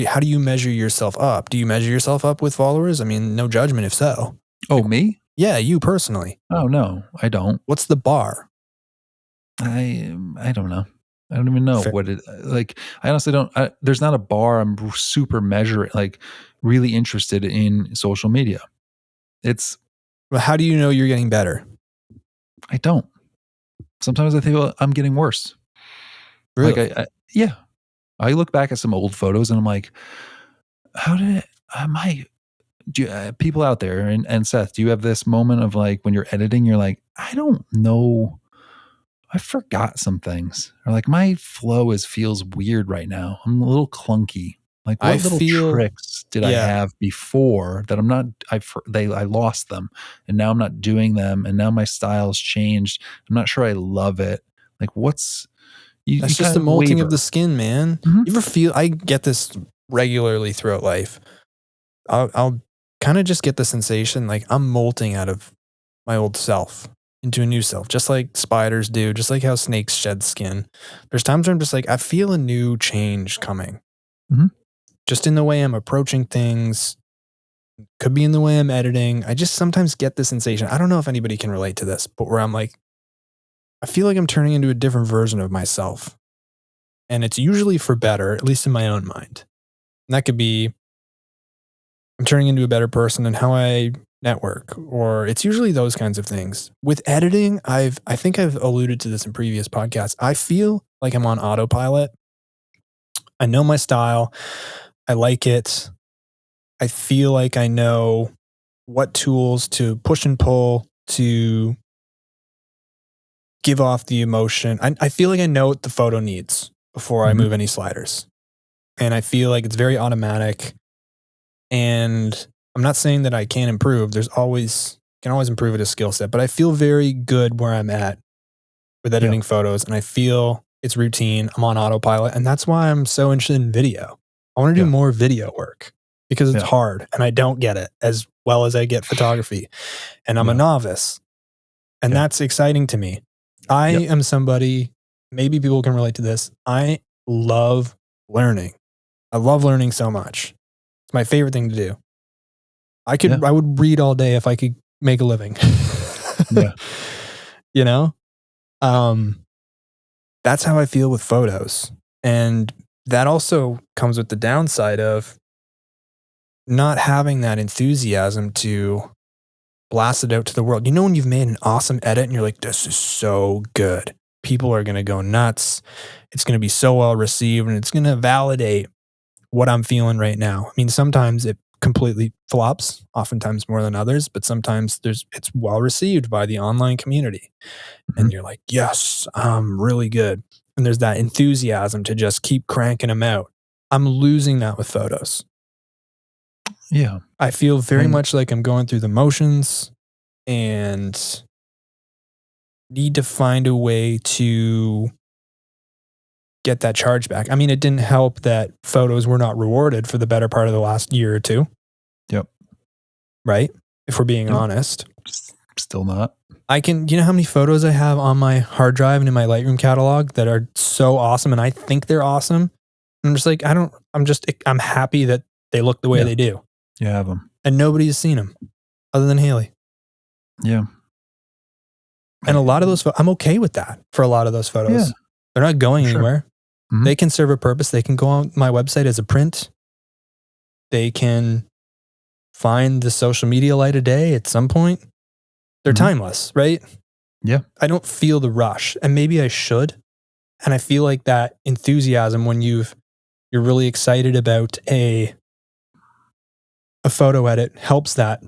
[SPEAKER 1] how do you measure yourself up? Do you measure yourself up with followers? I mean, no judgment if so.
[SPEAKER 2] Oh, me?
[SPEAKER 1] Yeah, you personally.
[SPEAKER 2] Oh, no, I don't.
[SPEAKER 1] What's the bar?
[SPEAKER 2] I don't know. I don't even know what it like. I honestly don't. There's not a bar I'm super measuring, like really interested in social media. It's.
[SPEAKER 1] Well, how do you know you're getting better?
[SPEAKER 2] I don't. Sometimes I think, well, I'm getting worse.
[SPEAKER 1] Really?
[SPEAKER 2] Like yeah. I look back at some old photos and I'm like, how did it? People out there and Seth, do you have this moment of like when you're editing, you're like, I don't know. I forgot some things, or like my flow feels weird right now. I'm a little clunky. Like what tricks did I have before that I'm not? I lost them, and now I'm not doing them, and now my style's changed. I'm not sure I love it. Like what's
[SPEAKER 1] that's just the molting of the skin, man. Mm-hmm. You ever feel? I get this regularly throughout life. I'll kind of just get the sensation like I'm molting out of my old self into a new self, just like spiders do, just like how snakes shed skin. There's times where I'm just like, I feel a new change coming.
[SPEAKER 2] Mm-hmm.
[SPEAKER 1] Just in the way I'm approaching things, could be in the way I'm editing. I just sometimes get the sensation. I don't know if anybody can relate to this, but where I'm like, I feel like I'm turning into a different version of myself. And it's usually for better, at least in my own mind. And that could be, I'm turning into a better person in how I network, or it's usually those kinds of things. With editing, I think I've alluded to this in previous podcasts. I feel like I'm on autopilot. I know my style. I like it. I feel like I know what tools to push and pull to give off the emotion. I feel like I know what the photo needs before I move any sliders. And I feel like it's very automatic. And I'm not saying that I can't improve. Can always improve at a skill set, but I feel very good where I'm at with editing photos, and I feel it's routine. I'm on autopilot, and that's why I'm so interested in video. I want to do more video work because it's hard, and I don't get it as well as I get photography, and I'm a novice, and that's exciting to me. I am somebody, maybe people can relate to this. I love learning. I love learning so much. It's my favorite thing to do. I would read all day if I could make a living. You know? That's how I feel with photos. And that also comes with the downside of not having that enthusiasm to blast it out to the world. You know, when you've made an awesome edit and you're like, this is so good. People are going to go nuts. It's going to be so well received and it's going to validate what I'm feeling right now. I mean, sometimes it completely flops, oftentimes more than others, but sometimes it's well received by the online community. And you're like, yes, I'm really good. And there's that enthusiasm to just keep cranking them out. I'm losing that with photos.
[SPEAKER 2] Yeah.
[SPEAKER 1] I feel very much like I'm going through the motions and need to find a way to get that charge back. I mean, it didn't help that photos were not rewarded for the better part of the last year or two.
[SPEAKER 2] Yep.
[SPEAKER 1] Right? If we're being honest.
[SPEAKER 2] Still not.
[SPEAKER 1] You know how many photos I have on my hard drive and in my Lightroom catalog that are so awesome and I think they're awesome? I'm just like, I'm happy that they look the way they do.
[SPEAKER 2] You have them.
[SPEAKER 1] And nobody's seen them other than Haley.
[SPEAKER 2] Yeah.
[SPEAKER 1] And a lot of those, I'm okay with that for a lot of those photos.
[SPEAKER 2] Yeah.
[SPEAKER 1] They're not going anywhere.
[SPEAKER 2] Mm-hmm.
[SPEAKER 1] They can serve a purpose. They can go on my website as a print. They can find the social media light of day at some point. They're timeless, right?
[SPEAKER 2] Yeah.
[SPEAKER 1] I don't feel the rush, and maybe I should. And I feel like that enthusiasm when you're really excited about a photo edit helps that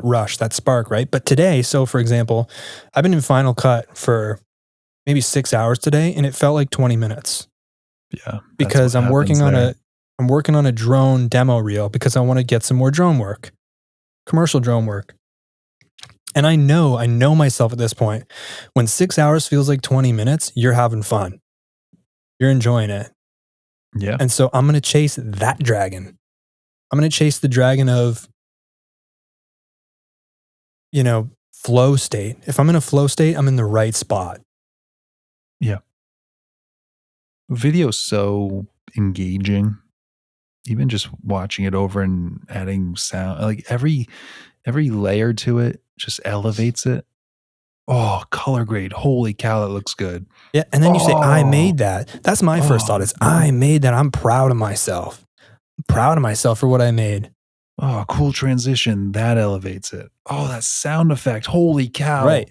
[SPEAKER 1] rush, that spark, right? But today, so for example, I've been in Final Cut for maybe 6 hours today, and it felt like 20 minutes.
[SPEAKER 2] Yeah.
[SPEAKER 1] Because I'm working on a drone demo reel because I want to get some more drone work, commercial drone work. And I know myself at this point. When 6 hours feels like 20 minutes, you're having fun. You're enjoying it.
[SPEAKER 2] Yeah.
[SPEAKER 1] And so I'm going to chase that dragon. I'm going to chase the dragon of, flow state. If I'm in a flow state, I'm in the right spot.
[SPEAKER 2] Yeah. Video's so engaging. Even just watching it over and adding sound, like every layer to it just elevates it. Oh, color grade. Holy cow, that looks good.
[SPEAKER 1] Yeah. And then you say, I made that. That's my first thought is, I made that. I'm proud of myself. I'm proud of myself for what I made.
[SPEAKER 2] Oh, cool transition. That elevates it. Oh, that sound effect. Holy cow.
[SPEAKER 1] Right.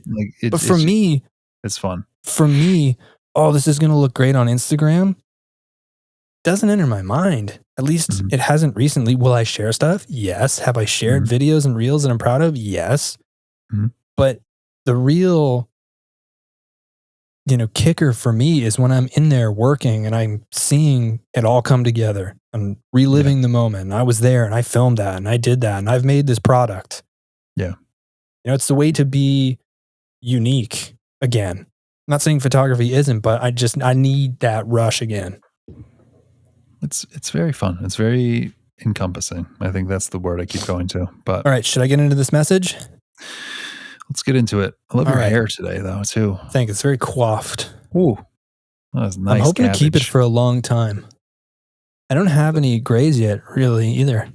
[SPEAKER 1] But for me,
[SPEAKER 2] it's fun.
[SPEAKER 1] For me, this is going to look great on Instagram. Doesn't enter my mind. At least it hasn't recently. Will I share stuff? Yes. Have I shared videos and reels that I'm proud of? Yes. But the real, kicker for me is when I'm in there working and I'm seeing it all come together and reliving the moment. And I was there and I filmed that and I did that and I've made this product.
[SPEAKER 2] Yeah.
[SPEAKER 1] It's the way to be unique again. I'm not saying photography isn't, but I need that rush again.
[SPEAKER 2] It's very fun. It's very encompassing. I think that's the word I keep going to. But
[SPEAKER 1] all right, should I get into this message?
[SPEAKER 2] Let's get into it. I love your hair today, though, too.
[SPEAKER 1] I think it's very coiffed.
[SPEAKER 2] Ooh, that was nice.
[SPEAKER 1] I'm hoping to keep it for a long time. I don't have any grays yet, really, either.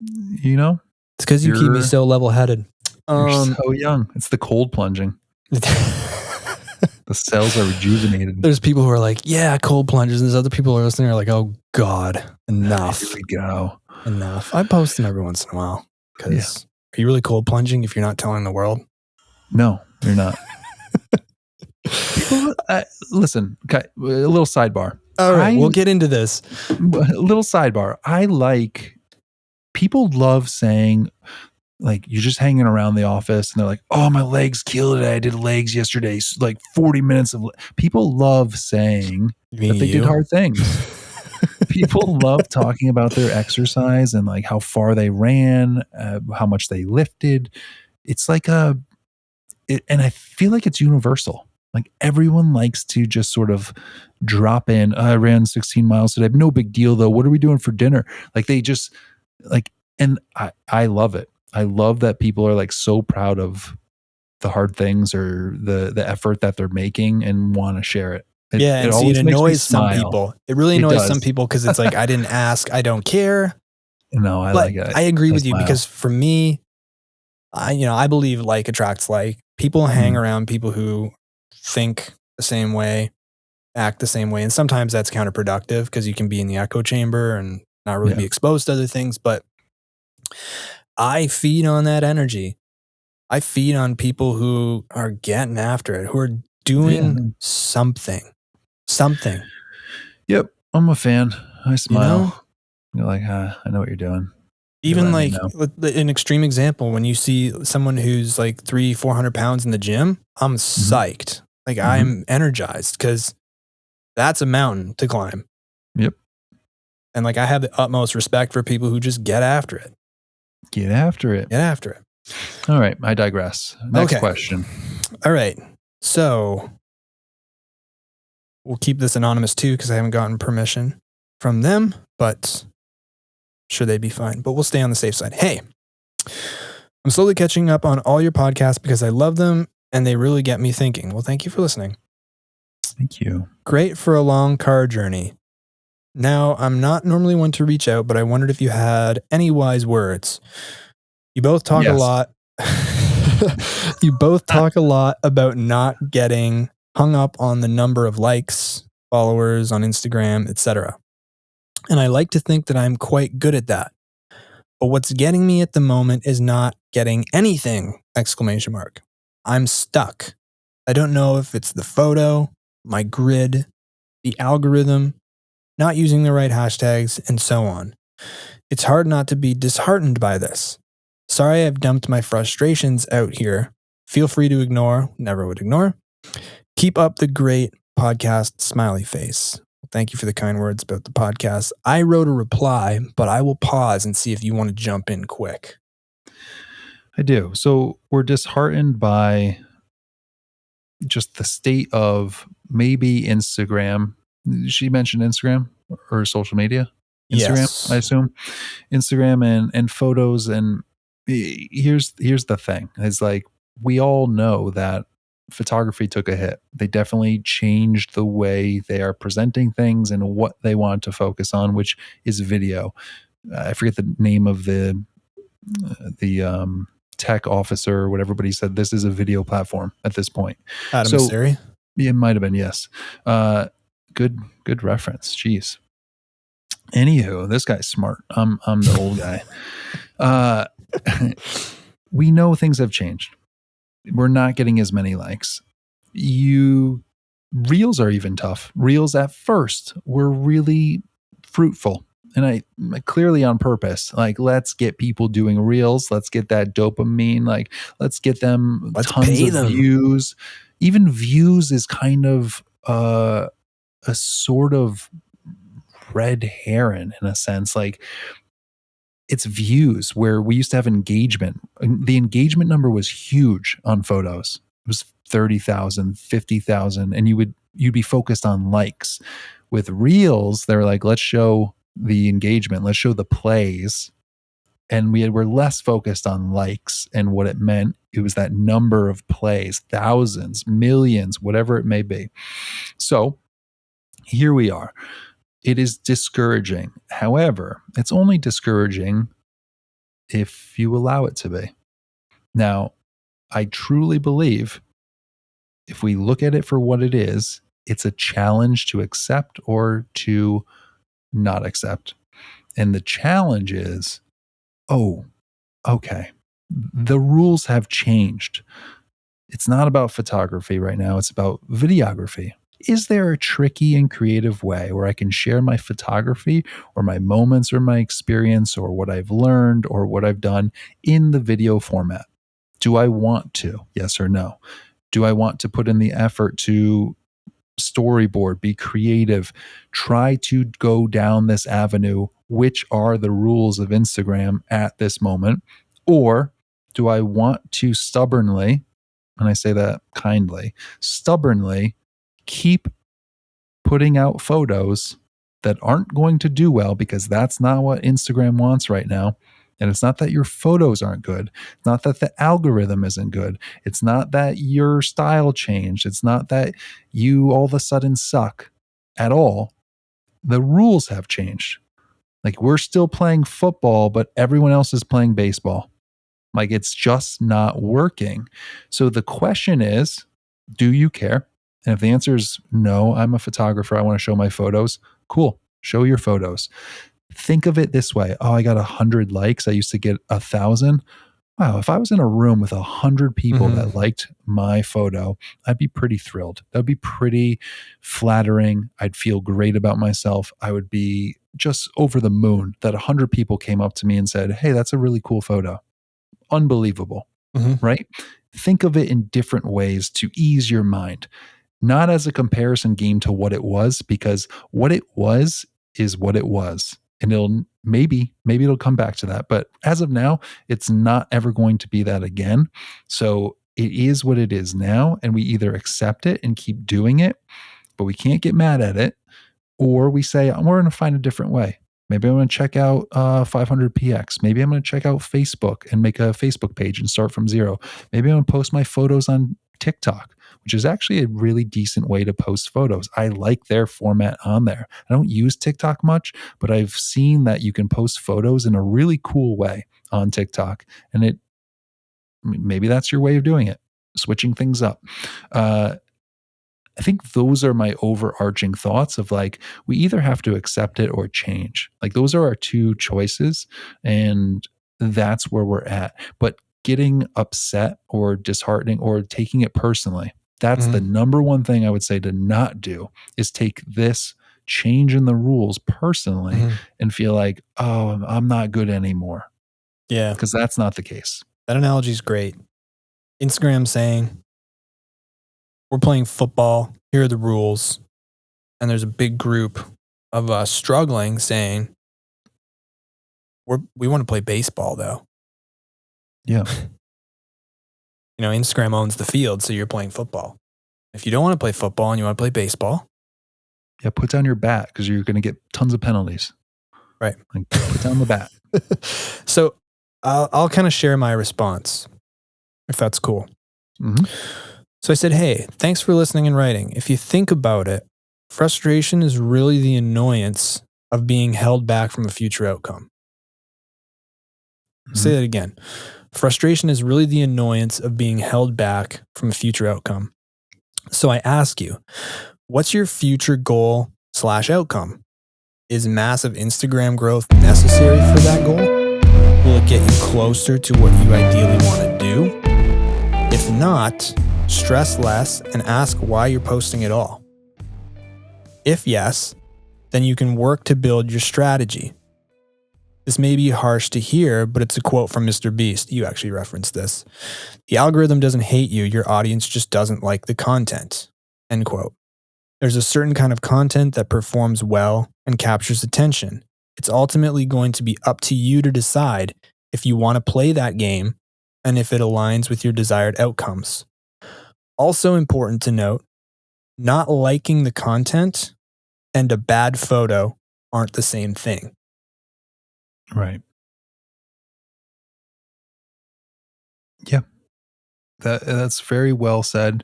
[SPEAKER 2] It's
[SPEAKER 1] because you keep me so level-headed.
[SPEAKER 2] You're so young. It's the cold plunging. The cells are rejuvenated.
[SPEAKER 1] There's people who are like, yeah, cold plungers. And there's other people who are listening who are like, oh, God, enough.
[SPEAKER 2] Here we go.
[SPEAKER 1] Enough. I post them every once in a while. Because are you really cold plunging if you're not telling the world?
[SPEAKER 2] No, you're not. People, listen, okay, a little sidebar.
[SPEAKER 1] All right, we'll get into this.
[SPEAKER 2] A little sidebar. People love saying, like, you're just hanging around the office and they're like, oh, my legs killed today. I did legs yesterday. Like 40 minutes of people love saying that they did hard things. People love talking about their exercise and like how far they ran, how much they lifted. It's like and I feel like it's universal. Like everyone likes to just sort of drop in. I ran 16 miles today. No big deal though. What are we doing for dinner? Like they just like, and I love it. I love that people are like so proud of the hard things or the effort that they're making and want to share it.
[SPEAKER 1] It annoys some people. It really annoys some people because it's like, I didn't ask. I don't care.
[SPEAKER 2] No, I like it.
[SPEAKER 1] I agree with you because for me, I believe like attracts like. People hang around people who think the same way. act the same way. And sometimes that's counterproductive because you can be in the echo chamber and not really be exposed to other things. But I feed on that energy. I feed on people who are getting after it, who are doing something.
[SPEAKER 2] Yep. I'm a fan. I smile.
[SPEAKER 1] You know?
[SPEAKER 2] You're like, I know what you're doing.
[SPEAKER 1] Even like an extreme example, when you see someone who's like 300-400 pounds in the gym, I'm psyched. Like I'm energized because that's a mountain to climb.
[SPEAKER 2] Yep.
[SPEAKER 1] And like I have the utmost respect for people who just get after it.
[SPEAKER 2] Get after it. All right. I digress. Next question.
[SPEAKER 1] All right. So we'll keep this anonymous too because I haven't gotten permission from them, but sure they'd be fine. But we'll stay on the safe side. Hey, I'm slowly catching up on all your podcasts because I love them and they really get me thinking. Well, thank you for listening.
[SPEAKER 2] Thank you.
[SPEAKER 1] Great for a long car journey. Now, I'm not normally one to reach out, but I wondered if you had any wise words. You both talk a lot. You both talk a lot about not getting hung up on the number of likes, followers on Instagram, etc. And I like to think that I'm quite good at that. But what's getting me at the moment is not getting anything! I'm stuck. I don't know if it's the photo, my grid, the algorithm, not using the right hashtags, and so on. It's hard not to be disheartened by this. Sorry I've dumped my frustrations out here. Feel free to ignore, never would ignore. Keep up the great podcast, smiley face. Thank you for the kind words about the podcast. I wrote a reply, but I will pause and see if you want to jump in quick.
[SPEAKER 2] I do. So we're disheartened by just the state of maybe Instagram. She mentioned Instagram or social media. Instagram, yes. I assume. Instagram and photos. And here's the thing. It's like, we all know that photography took a hit. They definitely changed the way they are presenting things and what they want to focus on, which is video. I forget the name of the tech officer or whatever, but he said this is a video platform at this point.
[SPEAKER 1] Adam Siri?
[SPEAKER 2] Yeah, it might have been, yes. Good reference. Jeez. Anywho, this guy's smart. I'm the old guy. We know things have changed. We're not getting as many likes. Reels are even tough. Reels at first were really fruitful. And I clearly on purpose, like, let's get people doing reels. Let's get that dopamine. Like, let's get them tons of views. Even views is kind of a sort of red herring in a sense. Like, it's views where we used to have engagement. The engagement number was huge on photos. It was 30,000, 50,000, and you'd be focused on likes. With reels, they're like, let's show the engagement, let's show the plays. And we're less focused on likes and what it meant. It was that number of plays, thousands, millions, whatever it may be. So here we are. It is discouraging. However, it's only discouraging if you allow it to be. Now, I truly believe if we look at it for what it is, it's a challenge to accept or to not accept. And the challenge is, oh, okay, the rules have changed. It's not about photography right now. It's about videography. Is there a tricky and creative way where I can share my photography or my moments or my experience or what I've learned or what I've done in the video format? Do I want to? Yes or no? Do I want to put in the effort to storyboard, be creative, try to go down this avenue, which are the rules of Instagram at this moment? Or do I want to stubbornly, and I say that kindly, stubbornly keep putting out photos that aren't going to do well because that's not what Instagram wants right now? And it's not that your photos aren't good. It's not that the algorithm isn't good. It's not that your style changed. It's not that you all of a sudden suck at all. The rules have changed. Like, we're still playing football, but everyone else is playing baseball. Like, it's just not working. So the question is, do you care? And if the answer is no, I'm a photographer, I want to show my photos, cool, show your photos. Think of it this way. Oh, I got 100 likes. I used to get 1,000. Wow, if I was in a room with 100 people that liked my photo, I'd be pretty thrilled. That'd be pretty flattering. I'd feel great about myself. I would be just over the moon that 100 people came up to me and said, hey, that's a really cool photo. Unbelievable, right? Think of it in different ways to ease your mind, not as a comparison game to what it was, because what it was is what it was. And it'll maybe it'll come back to that. But as of now, it's not ever going to be that again. So it is what it is now. And we either accept it and keep doing it, but we can't get mad at it, or we say, we're going to find a different way. Maybe I'm going to check out 500px. Maybe I'm going to check out Facebook and make a Facebook page and start from zero. Maybe I'm going to post my photos on TikTok, which is actually a really decent way to post photos. I like their format on there. I don't use TikTok much, but I've seen that you can post photos in a really cool way on TikTok. And maybe that's your way of doing it, switching things up. I think those are my overarching thoughts of like, we either have to accept it or change. Like those are our two choices, and that's where we're at. But getting upset or disheartening or taking it personally, that's the number one thing I would say to not do, is take this change in the rules personally and feel like, oh, I'm not good anymore.
[SPEAKER 1] Yeah.
[SPEAKER 2] Because that's not the case.
[SPEAKER 1] That analogy is great. Instagram saying, we're playing football, here are the rules. And there's a big group of us struggling saying, we want to play baseball though.
[SPEAKER 2] Yeah.
[SPEAKER 1] Instagram owns the field, so you're playing football. If you don't want to play football and you want to play baseball,
[SPEAKER 2] yeah, put down your bat because you're going to get tons of penalties.
[SPEAKER 1] Right.
[SPEAKER 2] Like, put down the bat.
[SPEAKER 1] So I'll kind of share my response, if that's cool. So I said, hey, thanks for listening and writing. If you think about it, frustration is really the annoyance of being held back from a future outcome. Say that again. Frustration is really the annoyance of being held back from a future outcome. So I ask you, what's your future goal/outcome? Is massive Instagram growth necessary for that goal? Will it get you closer to what you ideally want to do? If not, stress less and ask why you're posting at all. If yes, then you can work to build your strategy. This may be harsh to hear, but it's a quote from Mr. Beast. You actually referenced this. The algorithm doesn't hate you, your audience just doesn't like the content. End quote. There's a certain kind of content that performs well and captures attention. It's ultimately going to be up to you to decide if you want to play that game and if it aligns with your desired outcomes. Also important to note, not liking the content and a bad photo aren't the same thing.
[SPEAKER 2] Right. Yeah. That's very well said.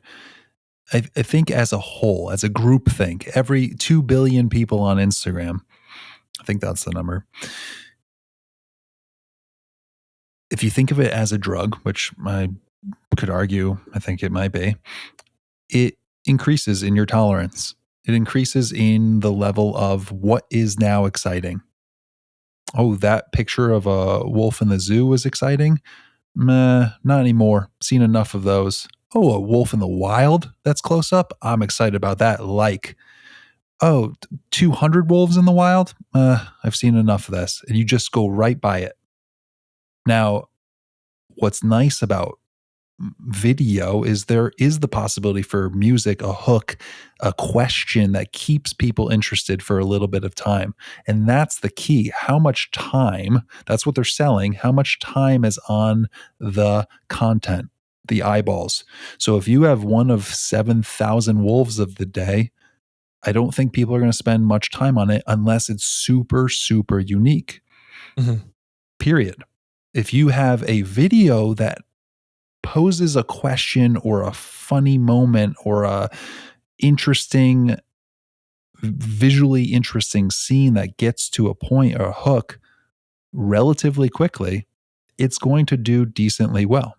[SPEAKER 2] I think as a whole, as a group think, every 2 billion people on Instagram, I think that's the number. If you think of it as a drug, which I could argue, I think it might be, it increases in your tolerance. It increases in the level of what is now exciting. Oh, that picture of a wolf in the zoo was exciting? Meh, not anymore. Seen enough of those. Oh, a wolf in the wild that's close up? I'm excited about that. Like, oh, 200 wolves in the wild? I've seen enough of this. And you just go right by it. Now, what's nice about video is there is the possibility for music, a hook, a question that keeps people interested for a little bit of time. And that's the key. How much time, that's what they're selling, how much time is on the content, the eyeballs. So if you have one of 7,000 wolves of the day, I don't think people are going to spend much time on it unless it's super, super unique. Period. If you have a video that poses a question or a funny moment or a visually interesting scene that gets to a point or a hook relatively quickly, it's going to do decently well.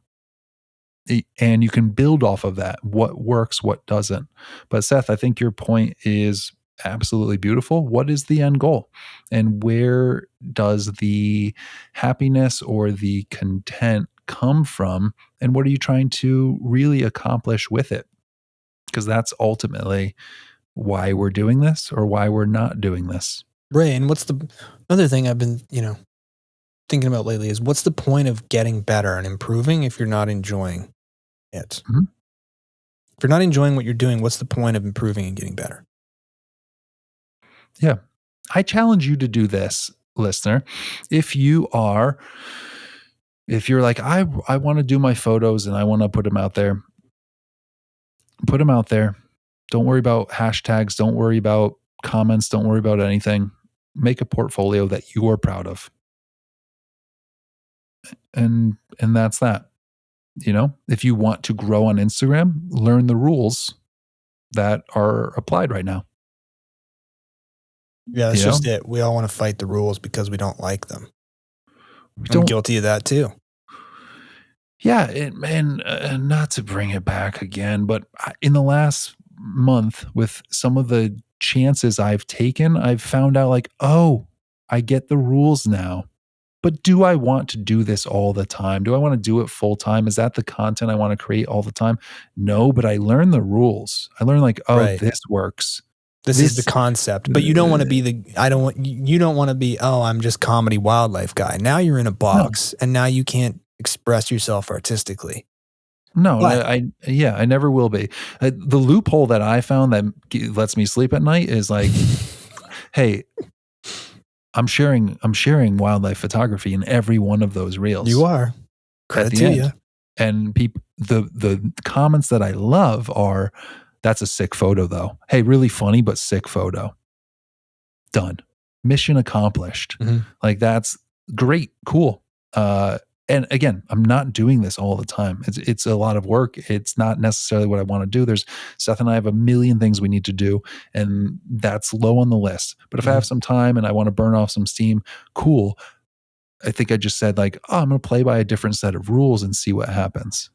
[SPEAKER 2] And you can build off of that, what works, what doesn't. But Seth, I think your point is absolutely beautiful. What is the end goal? And where does the happiness or the content come from? And what are you trying to really accomplish with it? Because that's ultimately why we're doing this or why we're not doing this.
[SPEAKER 1] Right. And what's the other thing I've been, thinking about lately is what's the point of getting better and improving if you're not enjoying it?
[SPEAKER 2] Mhm.
[SPEAKER 1] If you're not enjoying what you're doing, what's the point of improving and getting better?
[SPEAKER 2] Yeah. I challenge you to do this, listener. If you're like, I want to do my photos and I want to put them out there, put them out there. Don't worry about hashtags. Don't worry about comments. Don't worry about anything. Make a portfolio that you are proud of. And that's that. If you want to grow on Instagram, learn the rules that are applied right now.
[SPEAKER 1] Yeah, that's just it. We all want to fight the rules because we don't like them.
[SPEAKER 2] I'm
[SPEAKER 1] guilty of that too.
[SPEAKER 2] Yeah, and not to bring it back again, but in the last month, with some of the chances I've taken, I've found out like, oh, I get the rules now. But do I want to do this all the time? Do I want to do it full time? Is that the content I want to create all the time? No, but I learned the rules. I learned like, oh,
[SPEAKER 1] Right.
[SPEAKER 2] this works.
[SPEAKER 1] This is the concept, but you don't want to be you don't want to be, oh, I'm just comedy wildlife guy. Now you're in a box and now you can't express yourself artistically.
[SPEAKER 2] No,
[SPEAKER 1] But-
[SPEAKER 2] I never will be. The loophole that I found that lets me sleep at night is like, hey, I'm sharing wildlife photography in every one of those reels.
[SPEAKER 1] You are. Credit to you.
[SPEAKER 2] And the comments that I love are, that's a sick photo though. Hey, really funny, but sick photo. Done. Mission accomplished.
[SPEAKER 1] Mm-hmm.
[SPEAKER 2] Like that's great. Cool. And again, I'm not doing this all the time. It's a lot of work. It's not necessarily what I want to do. Seth and I have a million things we need to do, and that's low on the list. But if I have some time and I want to burn off some steam, cool. I think I just said like, oh, I'm going to play by a different set of rules and see what happens.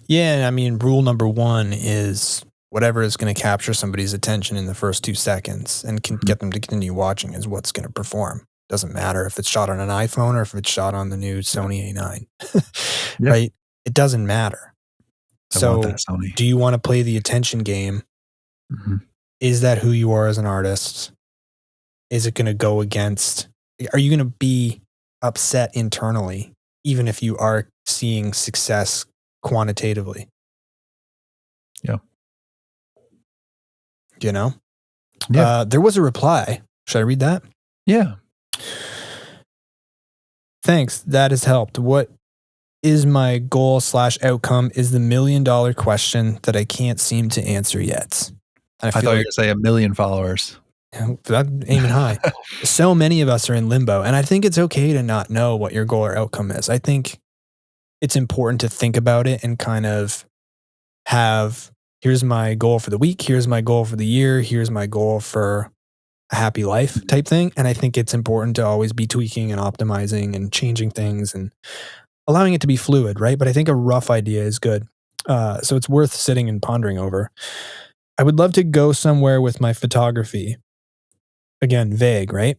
[SPEAKER 1] Yeah. I mean, rule number 1 is whatever is going to capture somebody's attention in the first 2 seconds and can get them to continue watching is what's going to perform. Doesn't matter if it's shot on an iPhone or if it's shot on the new Sony A9, right? It doesn't matter. So do you want to play the attention game? Mm-hmm. Is that who you are as an artist? Is it going to go against, are you going to be upset internally, even if you are seeing success quantitatively?
[SPEAKER 2] Yeah.
[SPEAKER 1] Yeah. There was a reply. Should I read that?
[SPEAKER 2] Yeah.
[SPEAKER 1] Thanks. That has helped. What is my goal / outcome is the $1 million question that I can't seem to answer yet.
[SPEAKER 2] And I thought you were going to say 1 million followers.
[SPEAKER 1] I'm aiming high. So many of us are in limbo, and I think it's okay to not know what your goal or outcome is. I think it's important to think about it and kind of have, here's my goal for the week, here's my goal for the year, here's my goal for a happy life type thing. And I think it's important to always be tweaking and optimizing and changing things and allowing it to be fluid, right? But I think a rough idea is good. So it's worth sitting and pondering over. I would love to go somewhere with my photography. Again, vague, right?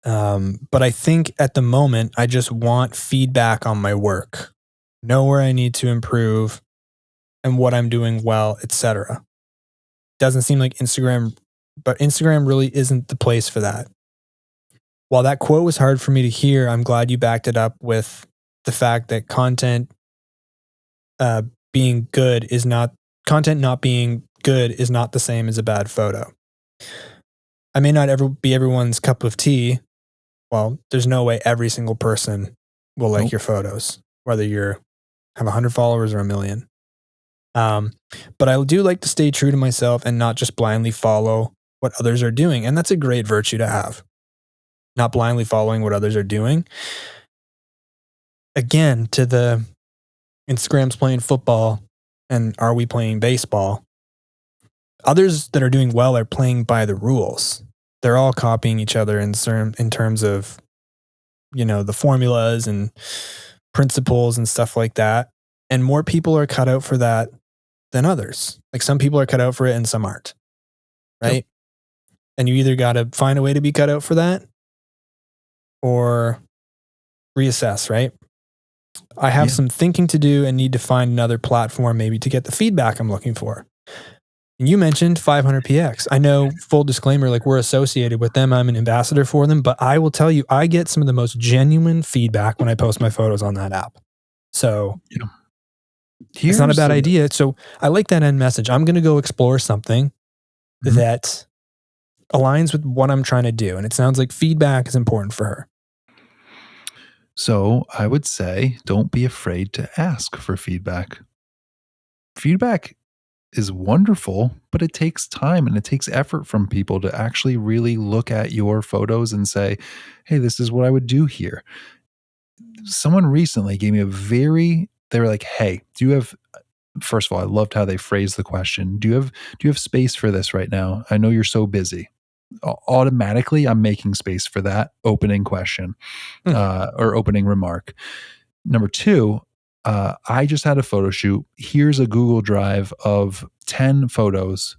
[SPEAKER 1] But I think at the moment, I just want feedback on my work, know where I need to improve and what I'm doing well, etc. Doesn't seem like Instagram, but Instagram really isn't the place for that. While that quote was hard for me to hear, I'm glad you backed it up with the fact that content not being good is not the same as a bad photo. I may not ever be everyone's cup of tea. Well, there's no way every single person will like your photos, whether you have 100 followers or 1 million. But I do like to stay true to myself and not just blindly follow what others are doing. And that's a great virtue to have. Not blindly following what others are doing. Again, to the Instagram's playing football and are we playing baseball? Others that are doing well are playing by the rules. They're all copying each other in terms of, the formulas and principles and stuff like that. And more people are cut out for that than others. Like some people are cut out for it and some aren't. Right? Yep. And you either got to find a way to be cut out for that or reassess, right? I have some thinking to do and need to find another platform maybe to get the feedback I'm looking for. And you mentioned 500px. I know, full disclaimer, like we're associated with them. I'm an ambassador for them, but I will tell you, I get some of the most genuine feedback when I post my photos on that app. So it's not a bad idea. So I like that end message. I'm going to go explore something that aligns with what I'm trying to do. And it sounds like feedback is important for her.
[SPEAKER 2] So I would say, don't be afraid to ask for feedback. Feedback is wonderful, but it takes time and it takes effort from people to actually really look at your photos and say, hey, this is what I would do here. Someone recently gave me they were like, hey, do you have, first of all, I loved how they phrased the question. Do you have space for this right now? I know you're so busy. Automatically, I'm making space for that opening question or opening remark. Number two, I just had a photo shoot. Here's a Google Drive of 10 photos.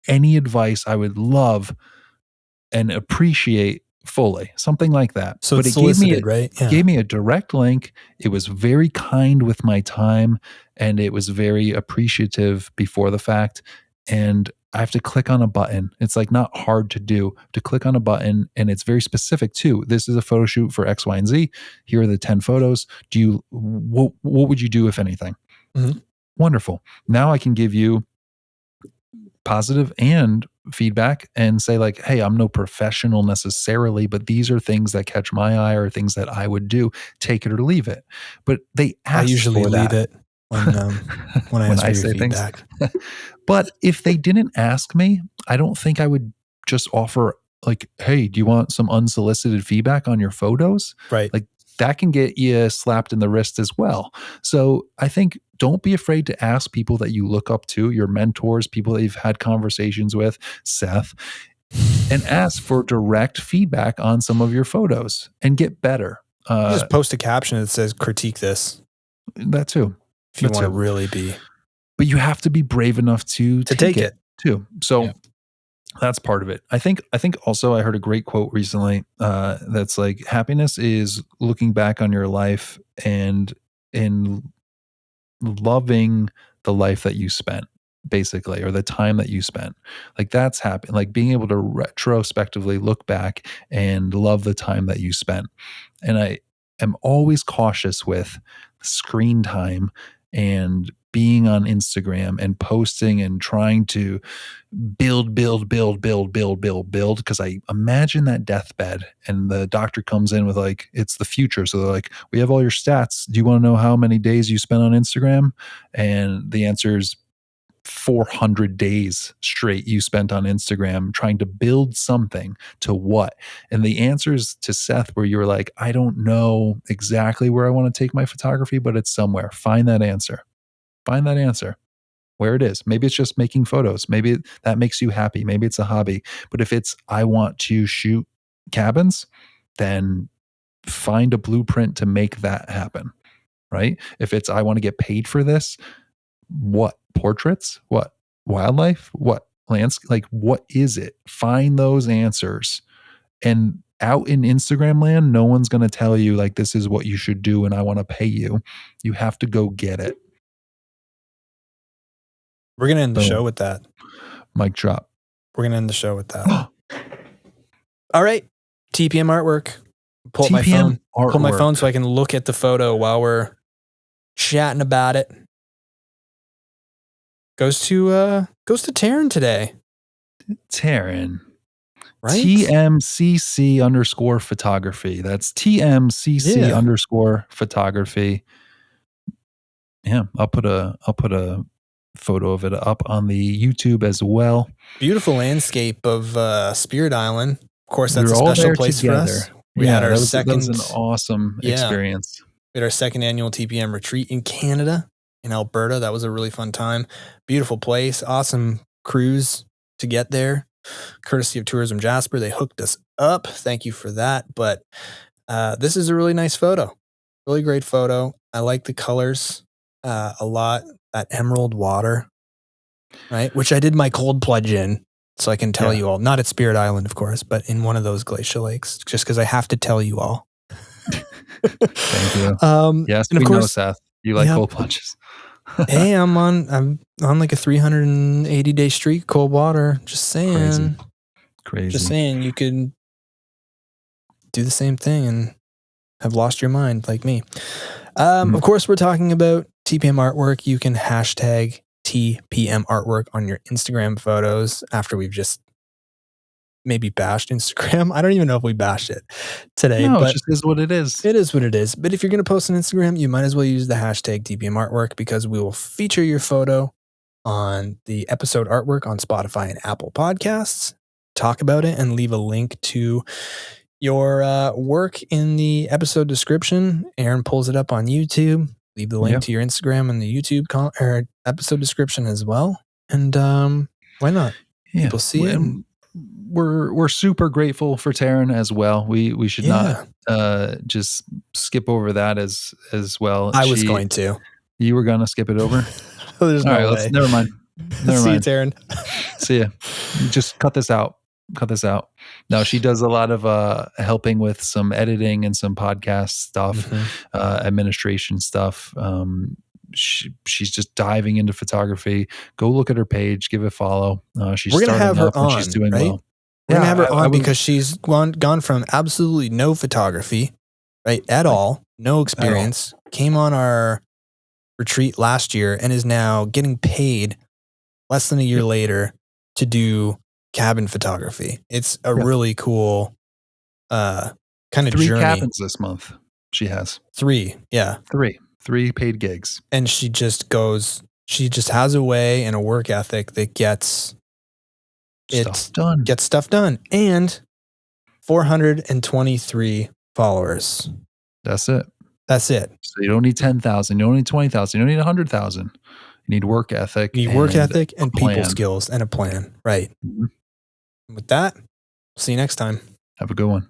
[SPEAKER 2] Any advice I would love and appreciate fully, something like that.
[SPEAKER 1] So but it solicited,
[SPEAKER 2] gave me a direct link. It was very kind with my time and it was very appreciative before the fact. And I have to click on a button. It's like not hard to do, to click on a button, and it's very specific too. This is a photo shoot for X, Y, and Z. Here are the 10 photos. What would you do if anything? Wonderful. Now I can give you positive and feedback and say like, hey, I'm no professional necessarily, but these are things that catch my eye or things that I would do. Take it or leave it. But they ask
[SPEAKER 1] I usually
[SPEAKER 2] for
[SPEAKER 1] leave
[SPEAKER 2] that.
[SPEAKER 1] It when I ask for your feedback.
[SPEAKER 2] But if they didn't ask me, I don't think I would just offer like, hey, do you want some unsolicited feedback on your photos?
[SPEAKER 1] Right.
[SPEAKER 2] Like that can get you slapped in the wrist as well. So I think don't be afraid to ask people that you look up to, your mentors, people that you've had conversations with, Seth, and ask for direct feedback on some of your photos and get better.
[SPEAKER 1] Just post a caption that says critique this.
[SPEAKER 2] That too.
[SPEAKER 1] If you want to really be.
[SPEAKER 2] But you have to be brave enough to take it too. So that's part of it. I think also I heard a great quote recently that's like, happiness is looking back on your life and loving the life that you spent, basically, or the time that you spent. Like that's happy. Like being able to retrospectively look back and love the time that you spent. And I am always cautious with screen time and being on Instagram and posting and trying to build, because I imagine that deathbed and the doctor comes in with like, it's the future. So they're like, we have all your stats. Do you want to know how many days you spent on Instagram? And the answer is 400 days straight you spent on Instagram trying to build something to what? And the answers to Seth where you were like, I don't know exactly where I want to take my photography, but it's somewhere. Find that answer. Find that answer where it is. Maybe it's just making photos. Maybe that makes you happy. Maybe it's a hobby. But if it's, I want to shoot cabins, then find a blueprint to make that happen, right? If it's, I want to get paid for this, what? Portraits? What? Wildlife? What? Landscape? Like, what is it? Find those answers. And out in Instagram land, no one's going to tell you like, this is what you should do and I want to pay you. You have to go get it.
[SPEAKER 1] We're going to end the show with that.
[SPEAKER 2] Mic drop.
[SPEAKER 1] We're going to end the show with that. All right. TPM artwork. Pull my phone so I can look at the photo while we're chatting about it. Goes to Taryn today.
[SPEAKER 2] Taryn.
[SPEAKER 1] Right?
[SPEAKER 2] TMCC_photography. That's TMCC_photography. Yeah, I'll put a photo of it up on the YouTube as well.
[SPEAKER 1] Beautiful landscape of Spirit Island. Of course, that's a special place for us. We had our second. That was
[SPEAKER 2] an awesome experience.
[SPEAKER 1] We had our second annual TPM retreat in Canada, in Alberta. That was a really fun time. Beautiful place. Awesome cruise to get there. Courtesy of Tourism Jasper, they hooked us up. Thank you for that. But this is a really nice photo. Really great photo. I like the colors. a lot, that emerald water, right? Which I did my cold plunge in. So I can tell you all, not at Spirit Island, of course, but in one of those glacial lakes, just because I have to tell you all.
[SPEAKER 2] Thank you. Yes,
[SPEAKER 1] and of
[SPEAKER 2] we
[SPEAKER 1] course,
[SPEAKER 2] know, Seth. You like cold plunges.
[SPEAKER 1] Hey, I'm on like a 380-day streak of cold water. Just saying.
[SPEAKER 2] Crazy.
[SPEAKER 1] Just saying, you could do the same thing and have lost your mind like me. Of course, we're talking about TPM artwork. You can hashtag TPM artwork on your Instagram photos after we've just maybe bashed Instagram. I don't even know if we bashed it today.
[SPEAKER 2] No,
[SPEAKER 1] but
[SPEAKER 2] it just is what it is.
[SPEAKER 1] It is what it is. But if you're going to post on Instagram, you might as well use the hashtag TPM artwork because we will feature your photo on the episode artwork on Spotify and Apple Podcasts. Talk about it and leave a link to your work in the episode description. Aaron pulls it up on YouTube. Leave the link to your Instagram in the YouTube episode description as well. And why not? People see it. And
[SPEAKER 2] we're super grateful for Taryn as well. We should not just skip over that as well.
[SPEAKER 1] I was going to.
[SPEAKER 2] You were going to skip it over?
[SPEAKER 1] There's no way.
[SPEAKER 2] Never mind.
[SPEAKER 1] See you, Taryn.
[SPEAKER 2] See ya. Just cut this out. No, she does a lot of helping with some editing and some podcast stuff, administration stuff. She's just diving into photography. Go look at her page, give it a follow. We're
[SPEAKER 1] gonna have her on. She's doing well. We're gonna have her on because she's gone from absolutely no photography, right, at all, no experience. Came on our retreat last year and is now getting paid less than a year later to do cabin photography. It's a really cool kind of
[SPEAKER 2] 3
[SPEAKER 1] journey.
[SPEAKER 2] cabins this month. She has
[SPEAKER 1] 3, yeah,
[SPEAKER 2] 3 paid gigs,
[SPEAKER 1] and she just has a way and a work ethic that gets stuff done, and 423 followers.
[SPEAKER 2] That's it.
[SPEAKER 1] So
[SPEAKER 2] you don't need 10,000. You don't need 20,000. You don't need 100,000. You need work ethic.
[SPEAKER 1] You need work ethic and people skills and a plan. Right. With that, see you next time.
[SPEAKER 2] Have a good one.